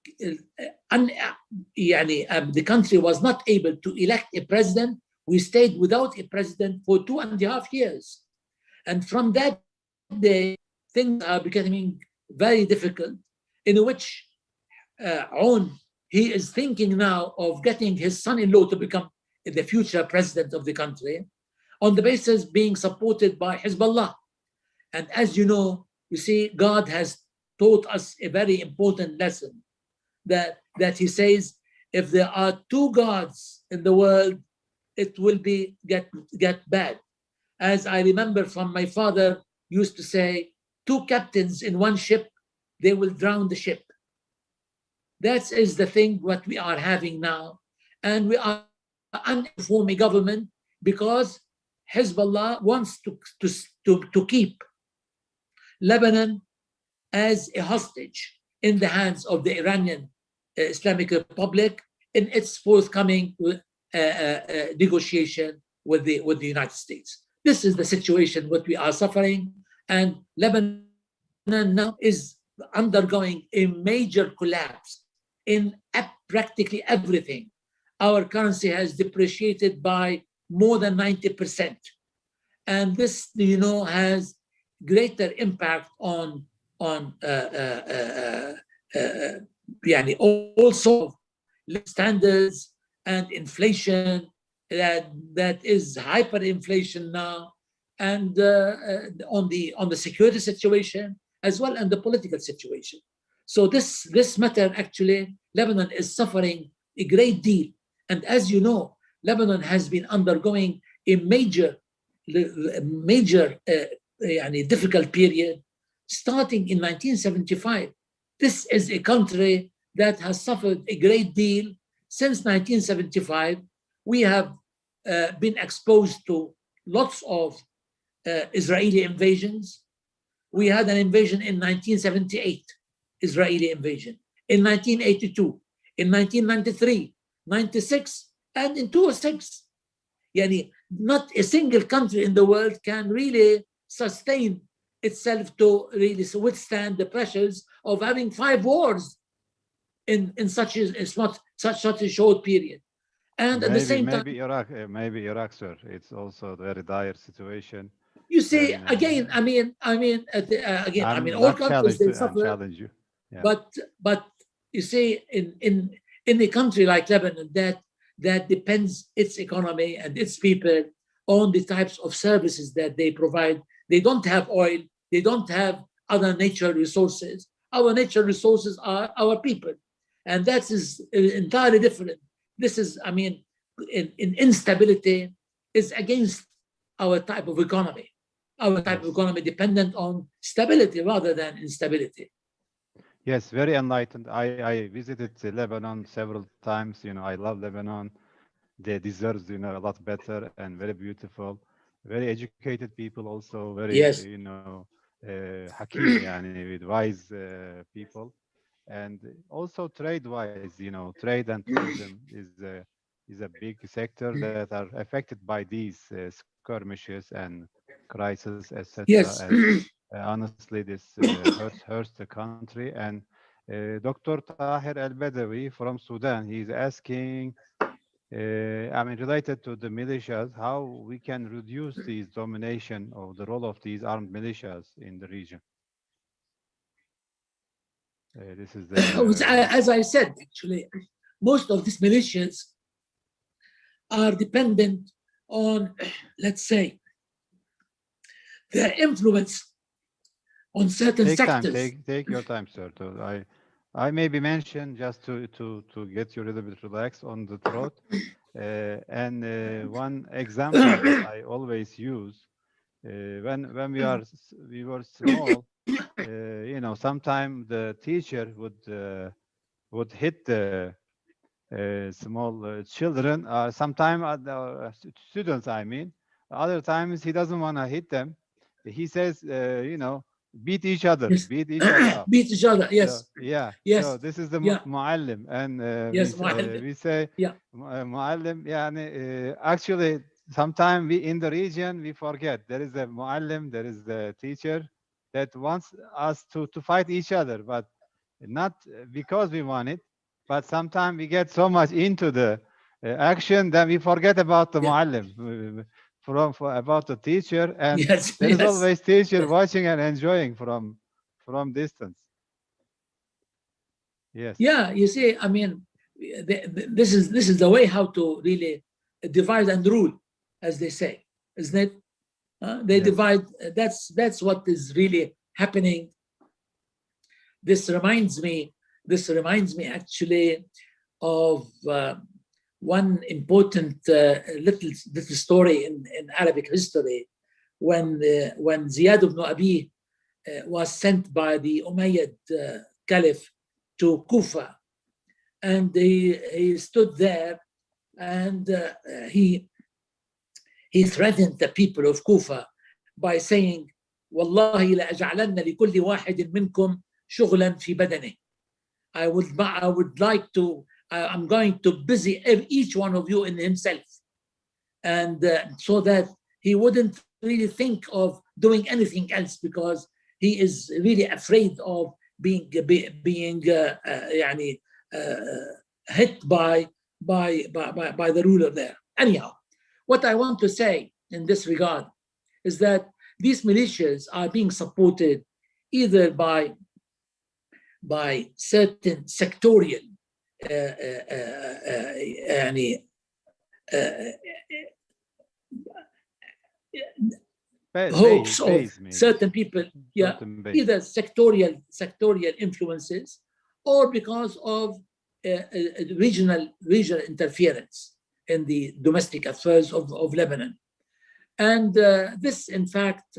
country was not able to elect a president. We stayed without a president for 2.5 years. And from that day, things are becoming very difficult, in which Aoun, he is thinking now of getting his son-in-law to become the future president of the country on the basis being supported by Hezbollah. And as you know, you see, God has taught us a very important lesson, that he says, if there are two gods in the world, it will get bad. As I remember from my father used to say, two captains in one ship, they will drown the ship. That is the thing what we are having now. And we are form a government because Hezbollah wants to keep Lebanon as a hostage in the hands of the Iranian Islamic Republic in its forthcoming negotiation with the United States. This is the situation what we are suffering, and Lebanon now is undergoing a major collapse in practically everything. Our currency has depreciated by more than 90%. And this, has greater impact on also standards and inflation that is hyperinflation now, and on the security situation as well and the political situation. So this matter, actually, Lebanon is suffering a great deal. And as you know, Lebanon has been undergoing a major difficult period starting in 1975. This is a country that has suffered a great deal since 1975. We have been exposed to lots of Israeli invasions. We had an invasion in 1978, Israeli invasion, in 1982, in 1993, 96, and in 2006. Not a single country in the world can really sustain itself to really withstand the pressures of having 5 wars in such a short period. And at the same time, maybe Iraq, sir. It's also a very dire situation. You see, again, all countries they suffer. Challenge you. Yeah. But you see, in a country like Lebanon that depends its economy and its people on the types of services that they provide. They don't have oil. They don't have other natural resources. Our natural resources are our people, and that is entirely different. This is, in instability is against our type of economy. Our type of economy dependent on stability rather than instability. Yes, very enlightened. I visited Lebanon several times. I love Lebanon. They deserve, a lot better and very beautiful, very educated people also, very, hakim, with wise people. And also trade-wise, trade and tourism is a big sector that are affected by these skirmishes and crisis, etc. Yes. And honestly, this hurts the country. And Dr. Tahir Al-Badawi from Sudan, he's asking, related to the militias, how we can reduce this domination of the role of these armed militias in the region. This is as I said, actually, most of these militias are dependent on, let's say, their influence on certain sectors. Take your time, sir. I maybe mention just to get you a little bit relaxed on the throat. And one example that I always use when we were small, sometimes the teacher would hit the small children, sometimes students. Other times he doesn't want to hit them. He says, beat each other, yes. beat each other up. Beat each other, yes. So, yeah. Yes. So this is the muallim, and we say muallim. Actually, sometimes we in the region we forget there is a muallim, there is the teacher that wants us to fight each other, but not because we want it, but sometimes we get so much into the action that we forget about the muallim. About the teacher, and there is always teacher watching and enjoying from distance. Yes. Yeah, you see, this is the way how to really divide and rule, as they say, isn't it? They divide. That's what is really happening. This reminds me actually of one important little story in Arabic history, when Ziyad ibn Abi was sent by the Umayyad Caliph to Kufa, and he stood there and he threatened the people of Kufa by saying, والله لأجعلن لكل واحد منكم شغلا في بدنه. I would like to, I'm going to busy each one of you in himself. And so that he wouldn't really think of doing anything else, because he is really afraid of being hit by the ruler there. Anyhow, what I want to say in this regard is that these militias are being supported either by certain sectorial hopes of certain people, either sectorial influences, or because of regional interference in the domestic affairs of Lebanon. And this, in fact,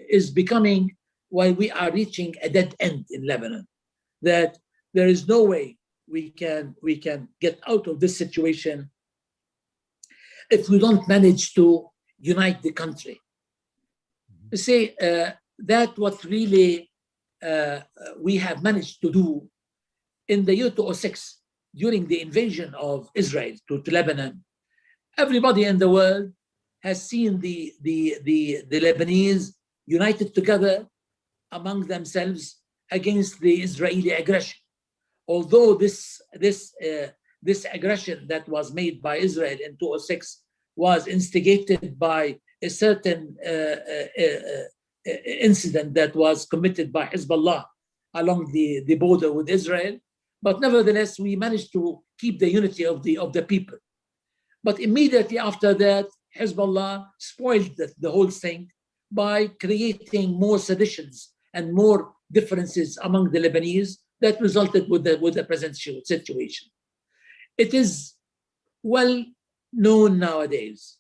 is becoming why we are reaching a dead end in Lebanon, that there is no way we can get out of this situation if we don't manage to unite the country. You see, that what really we have managed to do in the year 2006, during the invasion of Israel to Lebanon. Everybody in the world has seen the Lebanese united together among themselves against the Israeli aggression. Although this aggression that was made by Israel in 2006 was instigated by a certain incident that was committed by Hezbollah along the border with Israel, but nevertheless we managed to keep the unity of the people. But immediately after that, Hezbollah spoiled the whole thing by creating more seditions and more differences among the Lebanese that resulted with the present situation. It is well known nowadays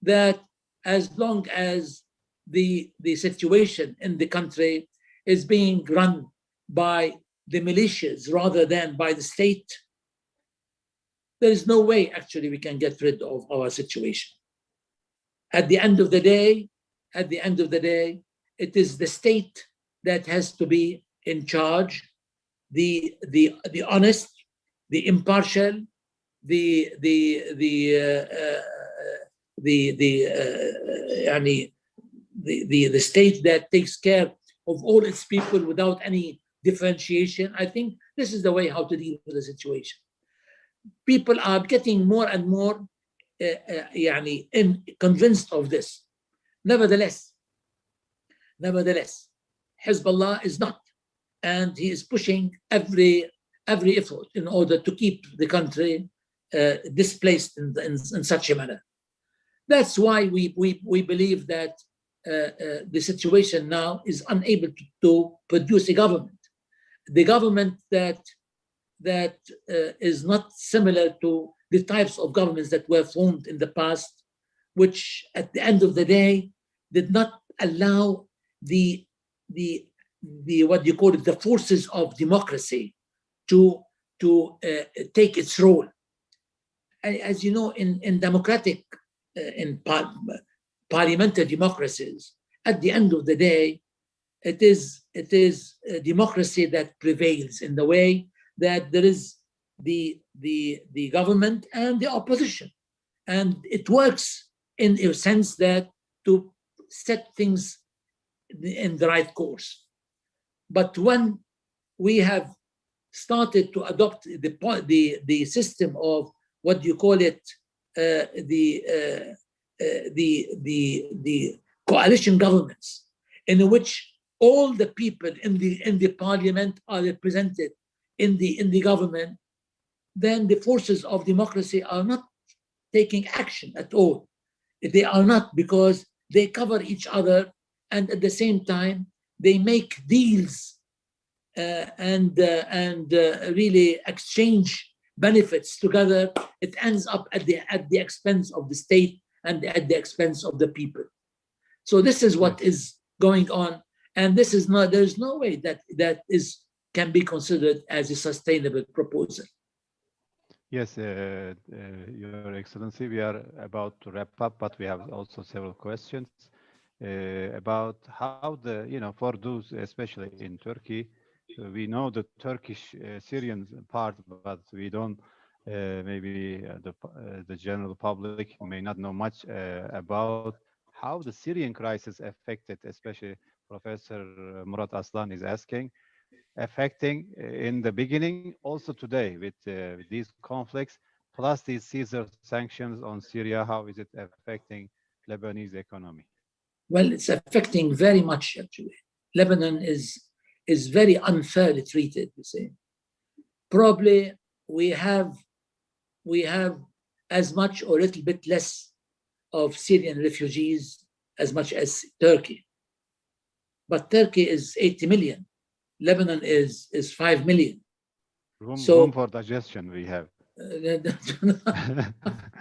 that as long as the situation in the country is being run by the militias rather than by the state, there is no way actually we can get rid of our situation. At the end of the day, it is the state that has to be in charge, the honest, the impartial, the state that takes care of all its people without any differentiation. I think this is the way how to deal with the situation. People are getting more and more convinced of this. Nevertheless, Hezbollah is not, and he is pushing every effort in order to keep the country displaced in such a manner. That's why we believe that the situation now is unable to produce a government. The government that is not similar to the types of governments that were formed in the past, which at the end of the day did not allow the what you call it, the forces of democracy to take its role. As you know, in democratic, in parliamentary democracies, at the end of the day, it is a democracy that prevails in the way that there is the government and the opposition, and it works in a sense that to set things in the right course. But when we have started to adopt the system of what you call it, the coalition governments, in which all the people in the parliament are represented in the government, then the forces of democracy are not taking action at all. They are not, because they cover each other, and at the same time they make deals and really exchange benefits together. It ends up at the expense of the state and at the expense of the people. So this is what is going on, and this is not. There is no way that can be considered as a sustainable proposal. Yes, Your Excellency, we are about to wrap up, but we have also several questions about how for those, especially in Turkey, we know the Turkish Syrian part, but we don't, maybe the general public may not know much about how the Syrian crisis affected, especially Professor Murat Aslan is asking, affecting in the beginning, also today with these conflicts, plus these Caesar sanctions on Syria, how is it affecting Lebanese economy? Well, it's affecting very much actually. Lebanon is very unfairly treated, you see. Probably we have we have as much or a little bit less of Syrian refugees as much as Turkey. But Turkey is 80 million. Lebanon is 5 million. Room So for digestion we have.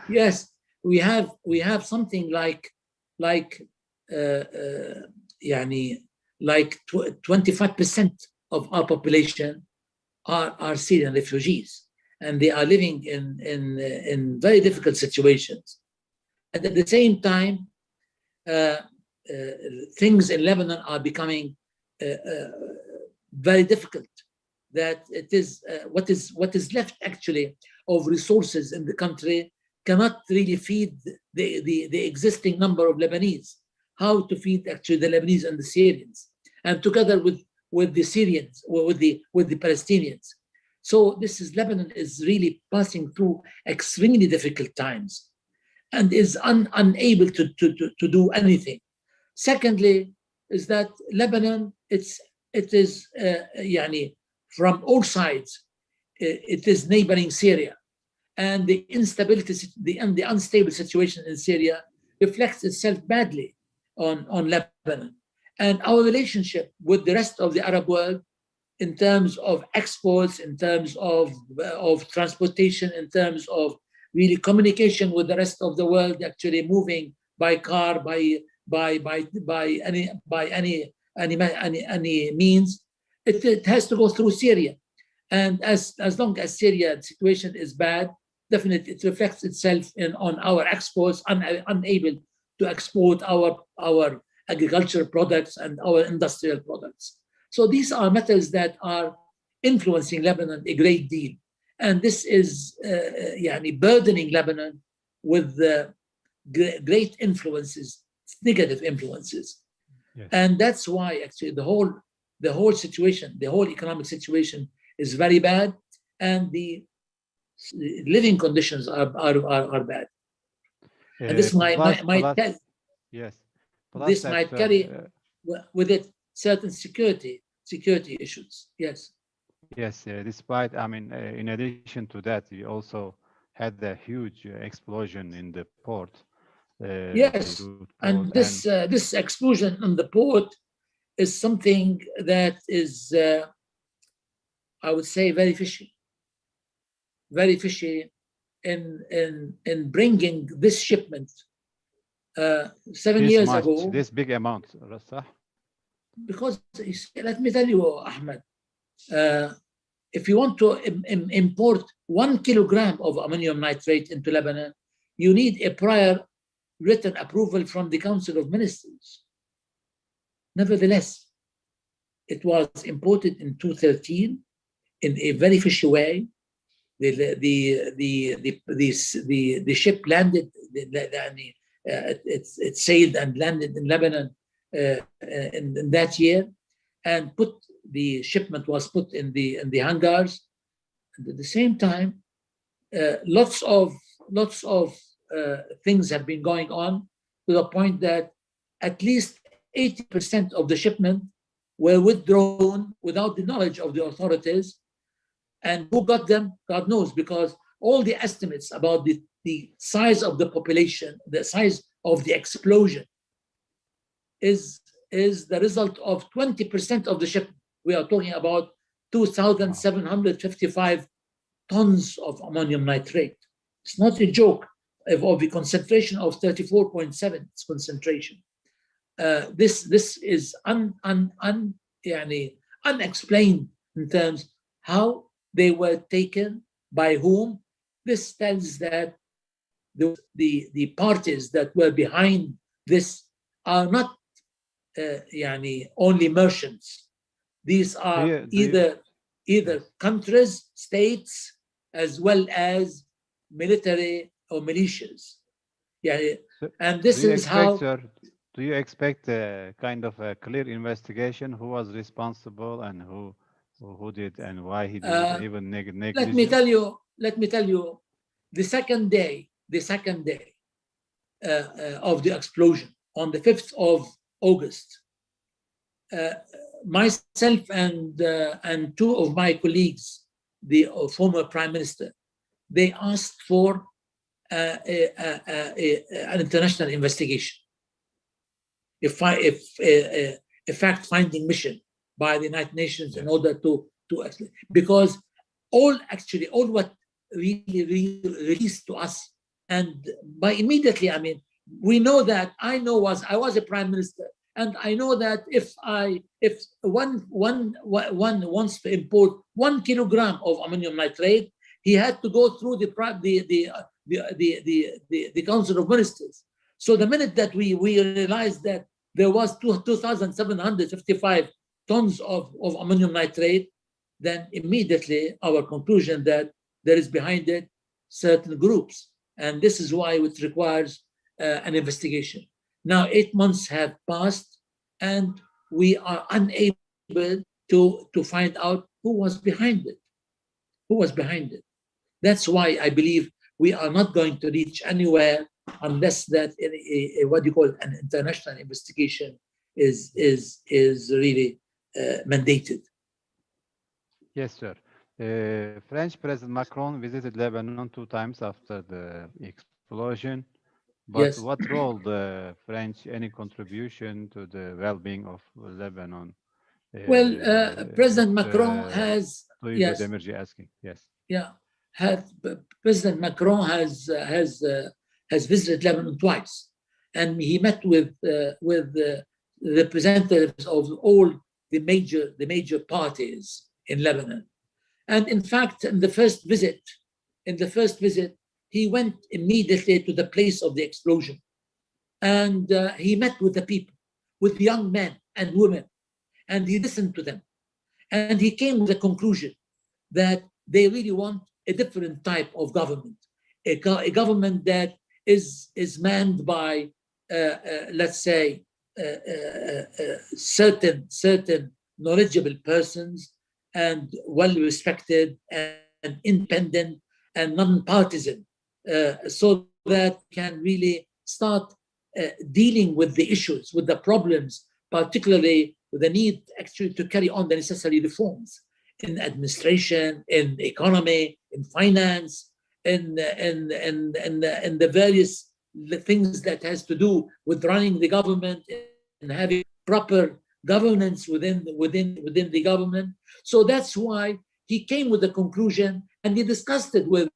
yes, we have something like يعني like 25% of our population are Syrian refugees, and they are living in very difficult situations. And at the same time, uh, things in Lebanon are becoming very difficult. That it is what is left actually of resources in the country cannot really feed the existing number of Lebanese. How to feed actually the Lebanese and the Syrians, and together with the Syrians or with the Palestinians. So Lebanon is really passing through extremely difficult times, and is unable to do anything. Secondly, is that Lebanon it is يعني from all sides, it is neighboring Syria, and the instability, the unstable situation in Syria reflects itself badly on Lebanon. And our relationship with the rest of the Arab world, in terms of exports, in terms of transportation, in terms of really communication with the rest of the world, actually moving by car, by any means, it has to go through Syria. And as long as Syria situation is bad, definitely it reflects itself on our exports, unable to export our agricultural products and our industrial products. So these are matters that are influencing Lebanon a great deal. And this is burdening Lebanon with great influences, negative influences. Yes. And that's why actually the whole situation, the whole economic situation is very bad, and the living conditions are bad. And this Plus, yes, plus this that might carry with it certain security issues. Yes. yes, despite, I mean, in addition to that, we also had a huge explosion in the port, Yes. Beirut port, And and this explosion in the port is something that is, I would say, very fishy in bringing this shipment 7 this years much, ago. this big amount, صح? Because let me tell you, Ahmed, uh, if you want to import 1 kilogram of ammonium nitrate into Lebanon, you need a prior written approval from the Council of Ministers. Nevertheless, it was imported in 2013 in a very fishy way. The ship landed, it sailed and landed in Lebanon in that year, and the shipment was put in the hangars. And at the same time, lots of things have been going on, to the point that at least 80% of the shipment were withdrawn without the knowledge of the authorities. And who got them? God knows, because all the estimates about the size of the population, the size of the explosion, is the result of 20% of the shipment. We are talking about 2,755 tons of ammonium nitrate. It's not a joke of the concentration of 34.7 concentration. This is unexplained in terms how they were taken, by whom, this tells that the parties that were behind this are not only merchants. These are either yes. countries, states, as well as military or militias. Yeah, So, and do this you is expect, how sir, do you expect a kind of a clear investigation who was responsible and who did and why he did it, uh, even let me negligence? tell you, the second day of the explosion on the 5th of August, uh, myself and two of my colleagues, the former prime minister, they asked for an international investigation, a fact-finding mission by the United Nations in Yes. order to because all what really released to us, and by immediately, I mean, we know that I was a prime minister, and I know that if one wants to import 1 kilogram of ammonium nitrate, he had to go through the Council of Ministers. So the minute that we realized that there was 2,755 tons of ammonium nitrate, then immediately our conclusion that there is behind it certain groups. And this is why it requires an investigation. Now, 8 months have passed, and we are unable to find out who was behind it. Who was behind it? That's why I believe we are not going to reach anywhere unless that what you call an international investigation is really mandated. Yes, sir. French President Macron visited Lebanon 2 times after the explosion. But Yes. what role the French, any contribution to the well-being of Lebanon? Well, President Macron Dr. has, Toyiba yes, Demirci asking. Yes. yeah, has President Macron has visited Lebanon twice, and he met with representatives of all the major parties in Lebanon. And in fact, in the first visit, he went immediately to the place of the explosion, and he met with the people, with young men and women, and he listened to them, and he came with a conclusion that they really want a different type of government, a government that is manned by, let's say, certain knowledgeable persons and well respected and independent and non-partisan, so that can really start dealing with the issues, with the problems, particularly with the need actually to carry on the necessary reforms in administration, in economy, in finance, in the various things that has to do with running the government and having proper governance within the government. So that's why he came with the conclusion, and he discussed it with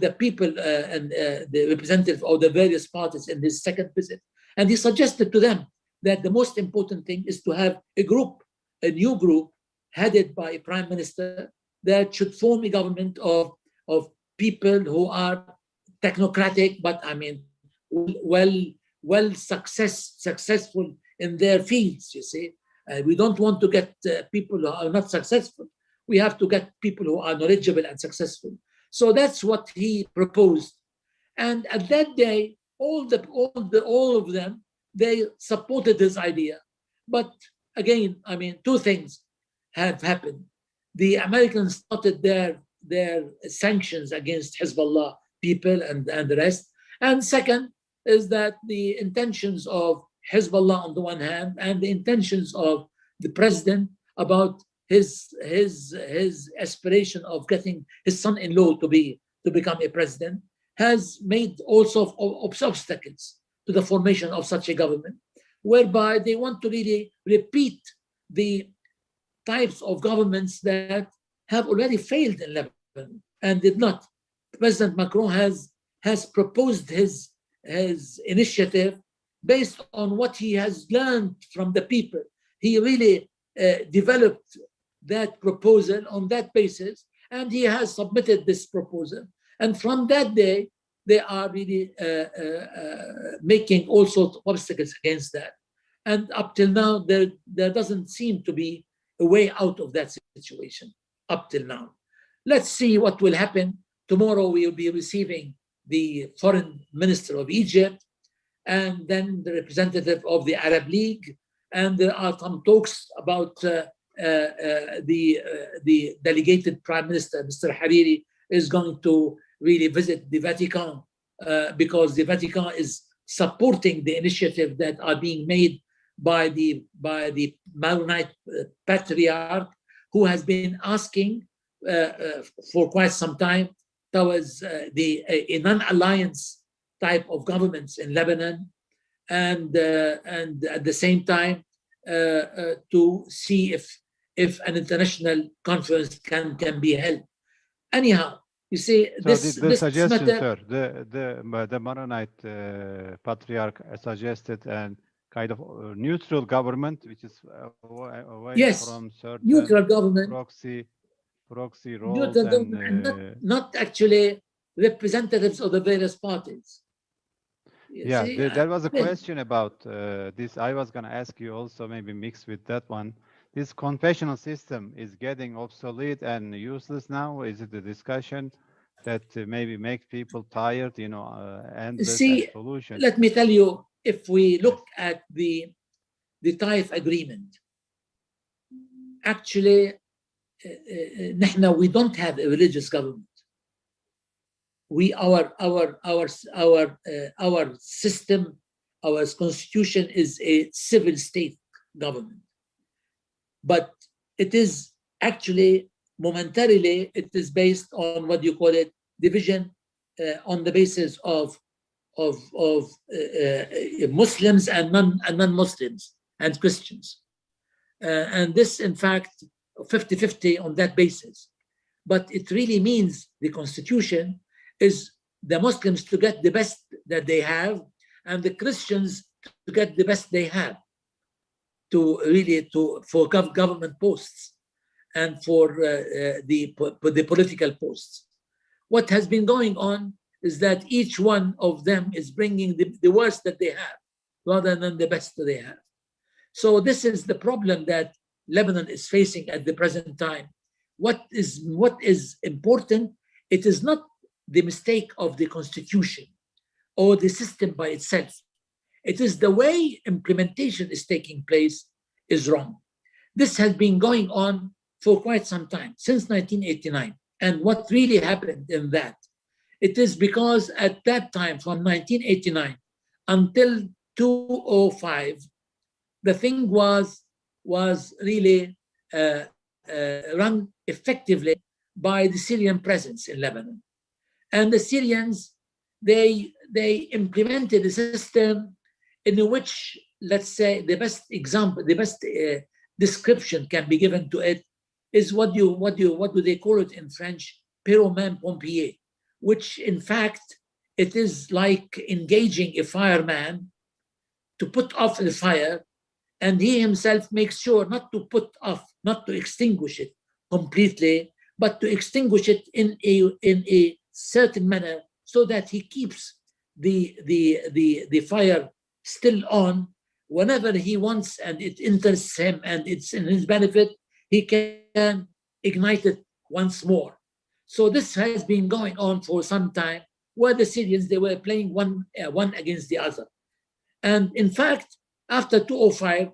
the people and the representatives of the various parties in his second visit. And he suggested to them that the most important thing is to have a new group headed by a prime minister that should form a government of people who are technocratic, but I mean, successful in their fields. You see, we don't want to get people who are not successful. We have to get people who are knowledgeable and successful. So that's what he proposed. And at that day, all of them, they supported his idea. But again, I mean, two things have happened. The Americans started their sanctions against Hezbollah people and the rest. And second is that the intentions of Hezbollah on the one hand and the intentions of the president about his aspiration of getting his son-in-law to become a president has made also obstacles to the formation of such a government, whereby they want to really repeat the types of governments that have already failed in Lebanon and did not. President Macron has proposed his initiative based on what he has learned from the people. He really developed that proposal on that basis, and he has submitted this proposal. And from that day, they are really making all sorts of obstacles against that. And up till now, there doesn't seem to be a way out of that situation up till now. Let's see what will happen. Tomorrow we will be receiving the foreign minister of Egypt and then the representative of the Arab League. And there are some talks about the delegated prime minister, Mr. Hariri, is going to really visit the Vatican because the Vatican is supporting the initiative that are being made by the Maronite patriarch, who has been asking for quite some time towards a non-alliance type of governments in Lebanon, and at the same time to see if an international conference can be held. Anyhow, you see, So the suggestion, matter, sir, the Maronite patriarch suggested an kind of neutral government, which is away yes, from certain neutral government, proxy roles, neutral government, and not actually representatives of the various parties. Yeah, there was a question about this. I was going to ask you also, maybe mixed with that one. This confessional system is getting obsolete and useless now. Is it a discussion that maybe makes people tired, you know, endless solutions? Let me tell you, if we look at the Taif agreement, actually, we don't have a religious government. Our system, our constitution is a civil state government, but it is actually momentarily it is based on what you call it division on the basis of Muslims and non-Muslims and Christians, and this in fact 50-50 on that basis. But it really means the constitution is the Muslims to get the best that they have, and the Christians to get the best they have, for government posts and for the political posts. What has been going on is that each one of them is bringing the worst that they have rather than the best that they have. So this is the problem that Lebanon is facing at the present time. What is important, it is not the mistake of the constitution or the system by itself. It is the way implementation is taking place is wrong. This has been going on for quite some time, since 1989. And what really happened in that, it is because at that time, from 1989 until 2005, the thing was really run effectively by the Syrian presence in Lebanon. And the Syrians, they implemented a system in which, let's say, the best example, the best description can be given to it is what do they call it in French? Pyromane pompier, which in fact it is like engaging a fireman to put off the fire, and he himself makes sure not to extinguish it completely, but to extinguish it in a certain manner so that he keeps the fire still on. Whenever he wants and it interests him and it's in his benefit, he can ignite it once more. So this has been going on for some time, where the Syrians, they were playing one against the other. And in fact, after 2005,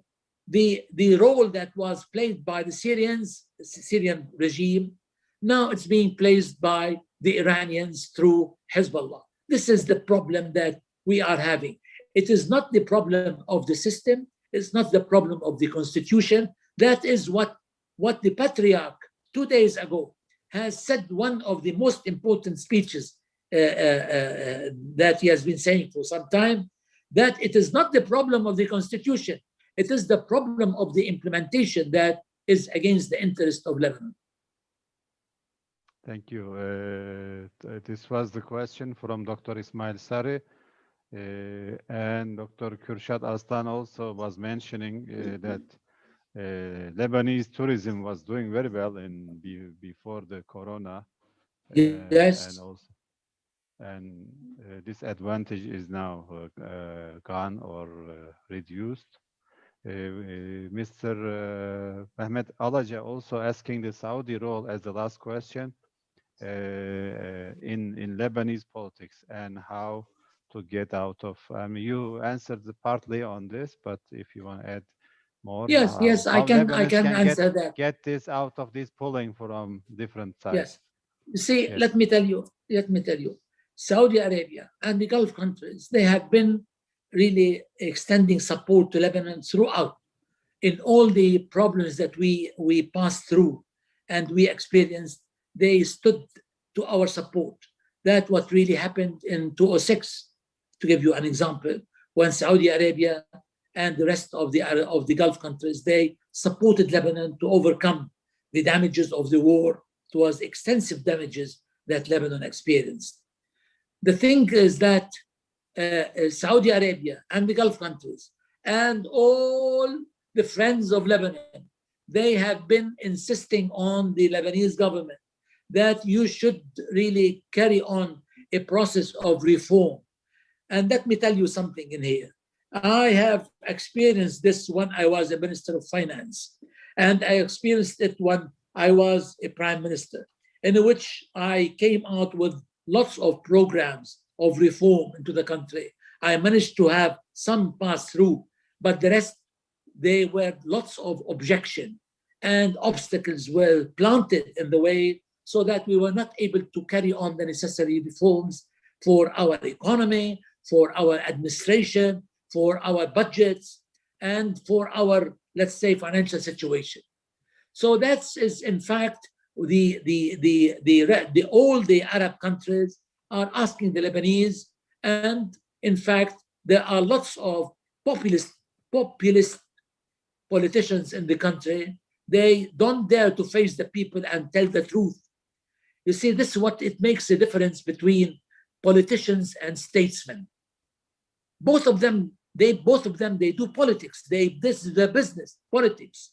the role that was played by the Syrian regime, now it's being played by the Iranians through Hezbollah. This is the problem that we are having. It is not the problem of the system. It's not the problem of the constitution. That is what the patriarch 2 days ago has said, one of the most important speeches that he has been saying for some time, that it is not the problem of the constitution. It is the problem of the implementation that is against the interest of Lebanon. Thank you. This was the question from Dr. Ismail Sari. And Dr. Kürşad Aslan also was mentioning that Lebanese tourism was doing very well before the corona. Yes. And also, and this advantage is now gone or reduced. Mr. Mehmet Alaja also asking the Saudi role as the last question in Lebanese politics and how to get out of. You answered partly on this, but if you want to add more, Yes, yes, how I Lebanese can can answer that. get this out of this pulling from different sides. Yes. You see, Yes. let me tell you, Saudi Arabia and the Gulf countries, they have been really extending support to Lebanon throughout in all the problems that we passed through and we experienced. They stood to our support. That what really happened in 2006, to give you an example, when Saudi Arabia and the rest of the Gulf countries, they supported Lebanon to overcome the damages of the war. It was extensive damages that Lebanon experienced. The thing is that Saudi Arabia and the Gulf countries and all the friends of Lebanon, they have been insisting on the Lebanese government that you should really carry on a process of reform. And let me tell you something in here. I have experienced this when I was a minister of finance, and I experienced it when I was a prime minister, in which I came out with lots of programs of reform into the country. I managed to have some pass through, but the rest, there were lots of objection and obstacles were planted in the way so that we were not able to carry on the necessary reforms for our economy, for our administration, for our budgets, and for our, let's say, financial situation. So that is, in fact, all the Arab countries are asking the Lebanese, and in fact, there are lots of populist politicians in the country. They don't dare to face the people and tell the truth. You see, this is what it makes the difference between politicians and statesmen. Both of them they do politics. This is their business, politics.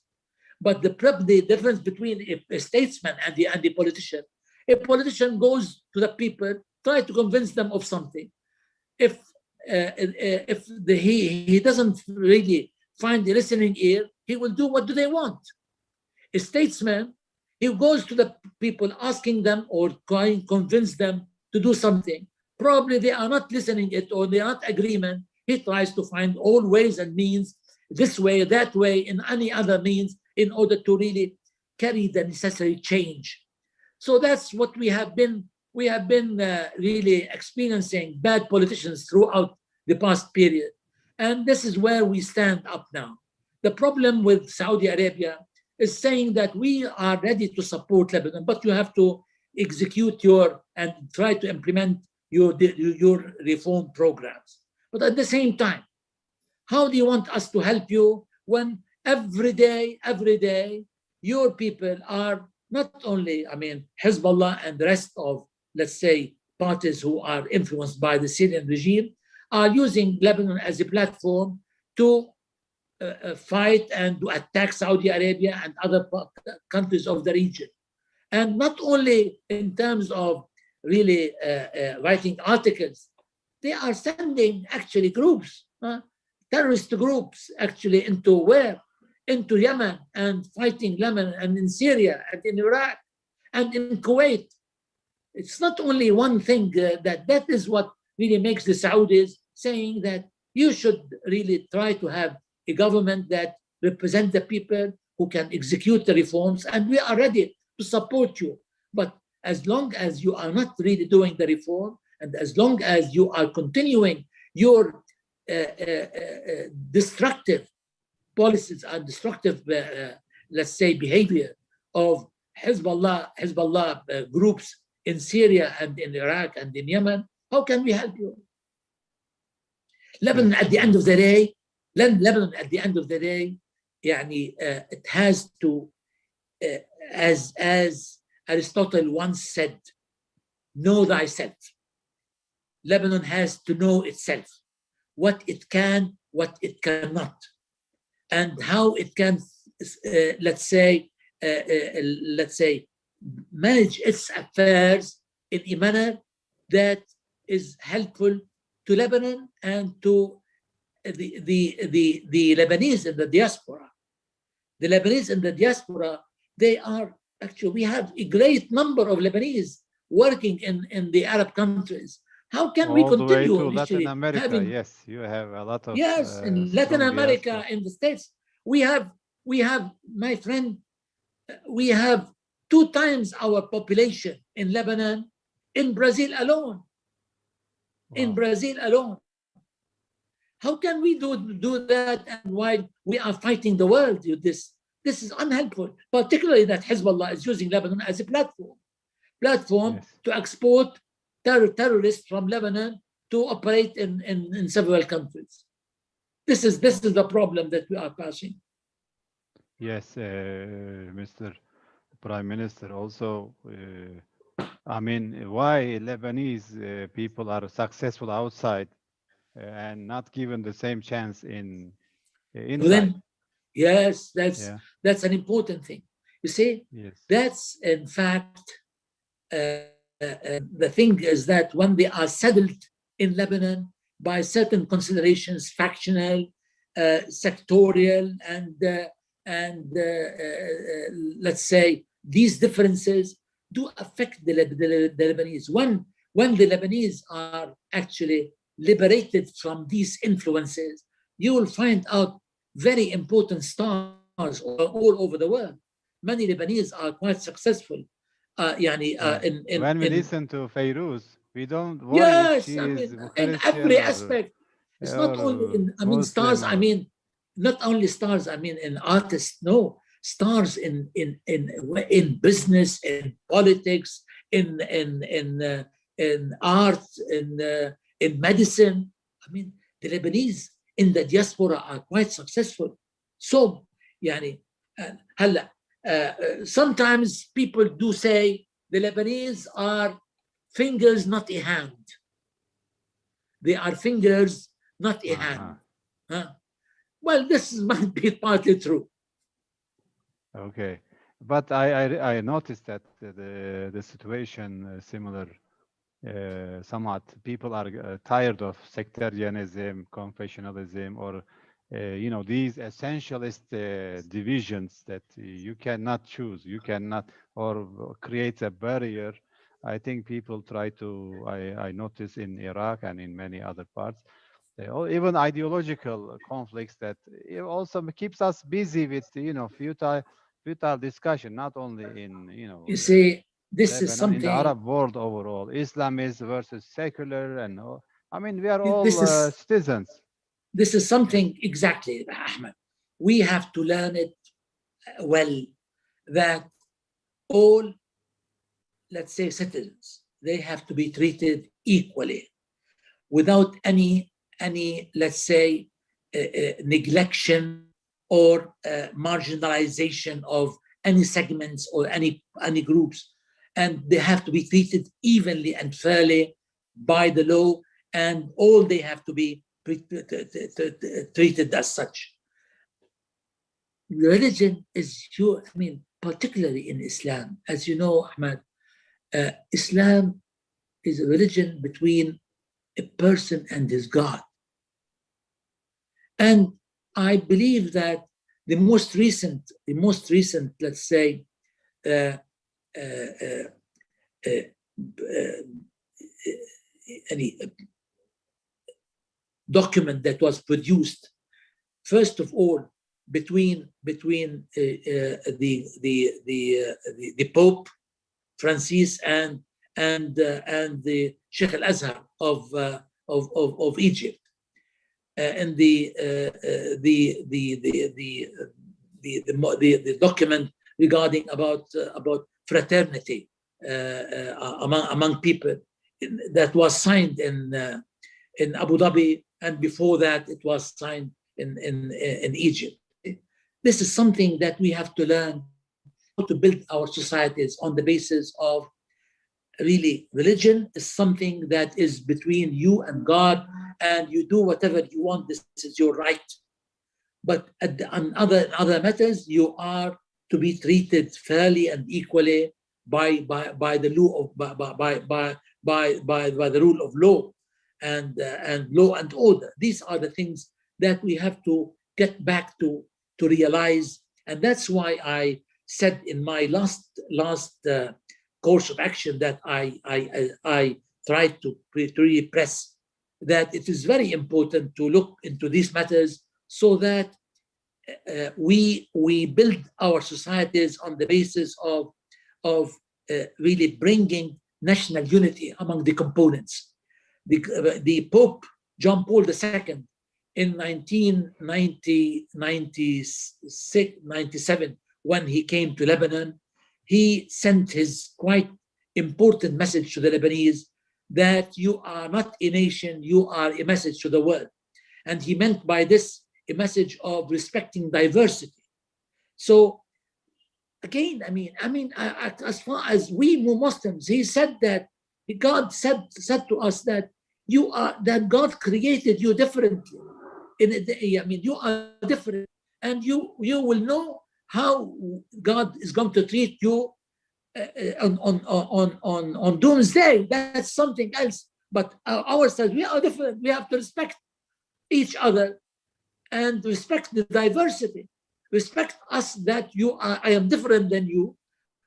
But the difference between a statesman and the politician, a politician goes to the people, try to convince them of something. If he doesn't really find the listening ear, he will do what do they want. A statesman, he goes to the people asking them or trying to convince them to do something. Probably they are not listening it or they are not agreement. He tries to find all ways and means, this way, that way, in any other means, in order to really carry the necessary change. So that's what we have been really experiencing bad politicians throughout the past period. And this is where we stand up now. The problem with Saudi Arabia is saying that we are ready to support Lebanon, but you have to execute and try to implement your reform programs. But at the same time, how do you want us to help you when every day, your people are not only, Hezbollah and the rest of, let's say, parties who are influenced by the Syrian regime are using Lebanon as a platform to fight and to attack Saudi Arabia and other countries of the region. And not only in terms of really writing articles, they are sending actually groups, terrorist groups actually into where? Into Yemen and fighting Yemen and in Syria and in Iraq and in Kuwait. It's not only one thing that is what really makes the Saudis saying that you should really try to have a government that represents the people who can execute the reforms, and we are ready to support you. But as long as you are not really doing the reform, and as long as you are continuing your destructive policies and destructive, let's say, behavior of Hezbollah groups in Syria and in Iraq and in Yemen, how can we help you? Lebanon, at the end of the day, it has to, as Aristotle once said, know thyself. Lebanon has to know itself, what it can, what it cannot, and how it can, let's say, manage its affairs in a manner that is helpful to Lebanon and to the Lebanese in the diaspora. The Lebanese in the diaspora, they are actually, we have a great number of Lebanese working in the Arab countries. How can we All the way continue to Latin initially America. having, Yes, you have a lot of yes, in Latin strong America, diaspora. in the States, we have, my friend, we have 2 times our population in Lebanon, in Brazil alone. In Wow. Brazil alone. How can we do that, and while we are fighting the world with this? This is unhelpful, particularly that Hezbollah is using Lebanon as a platform Yes. to export terrorists from Lebanon to operate in several countries. This is the problem that we are passing. Yes, Mr. Prime Minister. Also, I mean, why Lebanese people are successful outside and not given the same chance in inside? Then, yes, Yeah. that's an important thing. You see, Yes. that's in fact the thing is that when they are settled in Lebanon by certain considerations, factional, sectorial, and let's say these differences do affect the Lebanese. When the Lebanese are actually liberated from these influences, you will find out very important stars all over the world. Many Lebanese are quite successful. Yeah. When we In listen to Fairuz, we don't worry if yes, she I is mean, in Christian every aspect. It's not only or in, I mean, stars, Muslim I or mean, not only stars, I mean, in artists, no, stars in business, in politics, in art, in medicine. I mean, the Lebanese in the diaspora are quite successful. So, يعني, sometimes people do say the Lebanese are fingers, not a hand. They are fingers, not a hand. Huh? Well, this might be partly true. Okay, but I noticed that the situation similar. Somewhat people are tired of sectarianism, confessionalism, or these essentialist divisions that you cannot choose, you cannot, or create a barrier. I think people try to. I notice in Iraq and in many other parts, even ideological conflicts that it also keeps us busy with futile discussion, not only in You see, this is Lebanon, in the something, Arab world overall, Islamist versus secular, and I mean, we are this all is citizens. this is Yes. something exactly, Ahmed. We have to learn it well, that all, let's say, citizens, they have to be treated equally without any let's say, neglection or marginalization of any segments or any groups, and they have to be treated evenly and fairly by the law, and all they have to be treated as such. Religion is I mean, particularly in Islam, as you know, Ahmad, Islam is a religion between a person and his God. And I believe that the most recent, let's say, uh, uh, any document that was produced, first of all, between the Pope Francis and the Sheikh Al Azhar of Egypt, and the document regarding about fraternity among people, that was signed in Abu Dhabi, and before that it was signed in Egypt. This is something that we have to learn, how to build our societies on the basis of, really, religion is something that is between you and God, and you do whatever you want. This is your right. But on other matters, you are to be treated fairly and equally by the law of by the rule of law and law and order. These are the things that we have to get back to realize, and that's why I said in my last course of action that I tried to really press that it is very important to look into these matters so that we build our societies on the basis of really bringing national unity among the components. The Pope John Paul II in 1997, when he came to Lebanon, he sent his quite important message to the Lebanese that you are not a nation, you are a message to the world. And he meant by this a message of respecting diversity. So again, I mean, as far as we Muslims, he said that God said to us that that God created you differently. You are different, and you will know how God is going to treat you on doomsday. That's something else. But ourselves, we are different. We have to respect each other and respect the diversity. Respect us that I am different than you.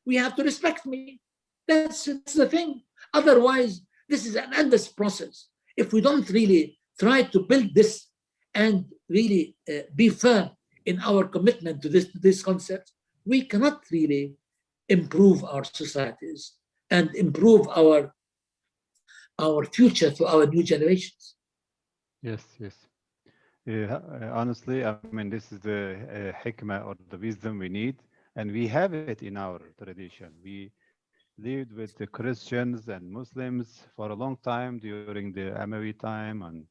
We have to respect me. That's the thing. Otherwise, this is an endless process. If we don't really try to build this and really be firm in our commitment to this concept, we cannot really improve our societies and improve our future for our new generations. Yes, yes. Honestly, I mean, this is the hikmah or the wisdom we need, and we have it in our tradition. We lived with the Christians and Muslims for a long time during the Umayyad time and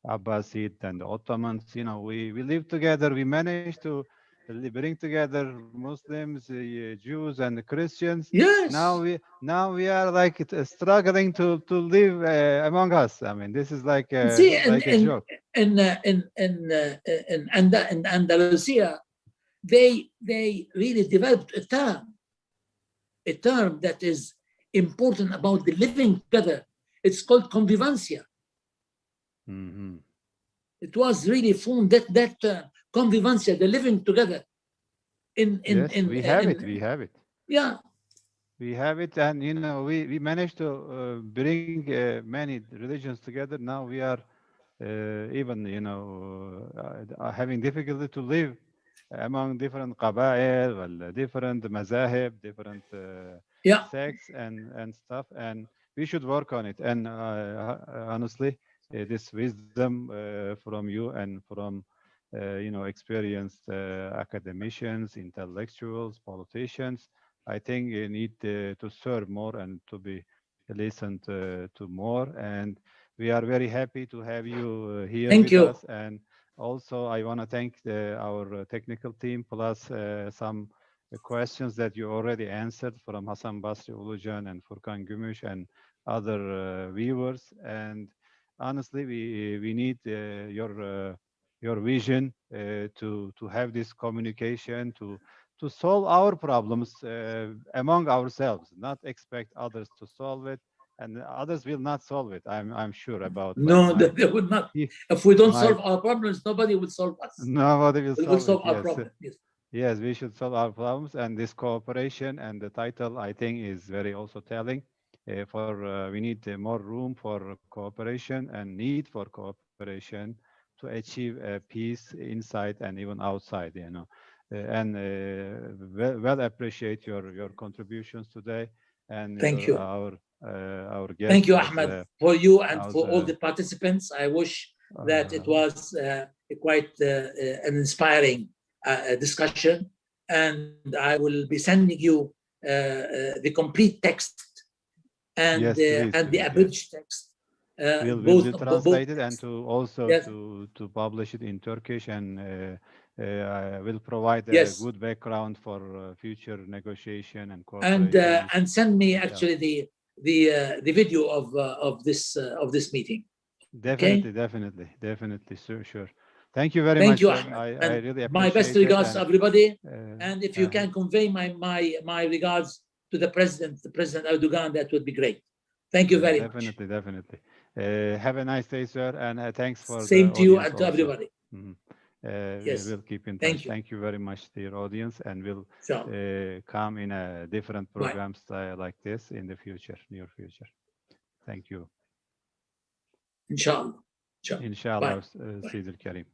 Abbasid and the Ottomans. We lived together. We managed to bring together Muslims, Jews, and Christians. Yes. Now we are like struggling to live among us. I mean, this is like a joke. In Andalusia, they really developed a term that is important about the living together. It's called convivencia. Mm-hmm. It was really formed that term, convivencia, the living together. We have it. Yeah. We have it, and we managed to bring many religions together. Now we are even having difficulty to live among different qaba'il, different mazahib, different sects and stuff, and we should work on it. And honestly, this wisdom from you and from experienced academicians, intellectuals, politicians, I think you need to serve more and to be listened to more. And we are very happy to have you here with us. And also, I want to thank our technical team, plus some questions that you already answered from Hassan Basri Ulujan and Furkan Gümüş and other viewers. And honestly, we need your vision to have this communication, to solve our problems among ourselves, not expect others to solve it, and others will not solve it. I'm sure about. No, they would not. If we don't solve our problems, nobody will solve us. Nobody will solve our problems. Yes, we should solve our problems, and this cooperation and the title, I think, is very also telling. We need more room for cooperation and need for cooperation to achieve peace inside and even outside. And well appreciate your contributions today. And thank you. Our guest. Thank you, Ahmed, for you and for all the participants. I wish that it was quite an inspiring discussion, and I will be sending you the complete text and the abridged text. We'll translate it and to also to publish it in Turkish, and will provide a good background for future negotiation and cooperation. And send me actually the video of this meeting. Definitely, sure. Thank you very much. Thank you, I really appreciate my best regards to everybody. And if you can convey my regards to the President Erdogan, that would be great. Thank you very much. Definitely. Have a nice day, sir, and thanks for Same the to you audience and to also. everybody. Mhm. Yes. We'll keep in touch. Thank you. Thank you very much, dear audience, and we'll Inshallah. come in different Bye. programs like this in the future, near future. Thank you. Inshallah. Inshallah, Bye. Sayyid Al-Karim.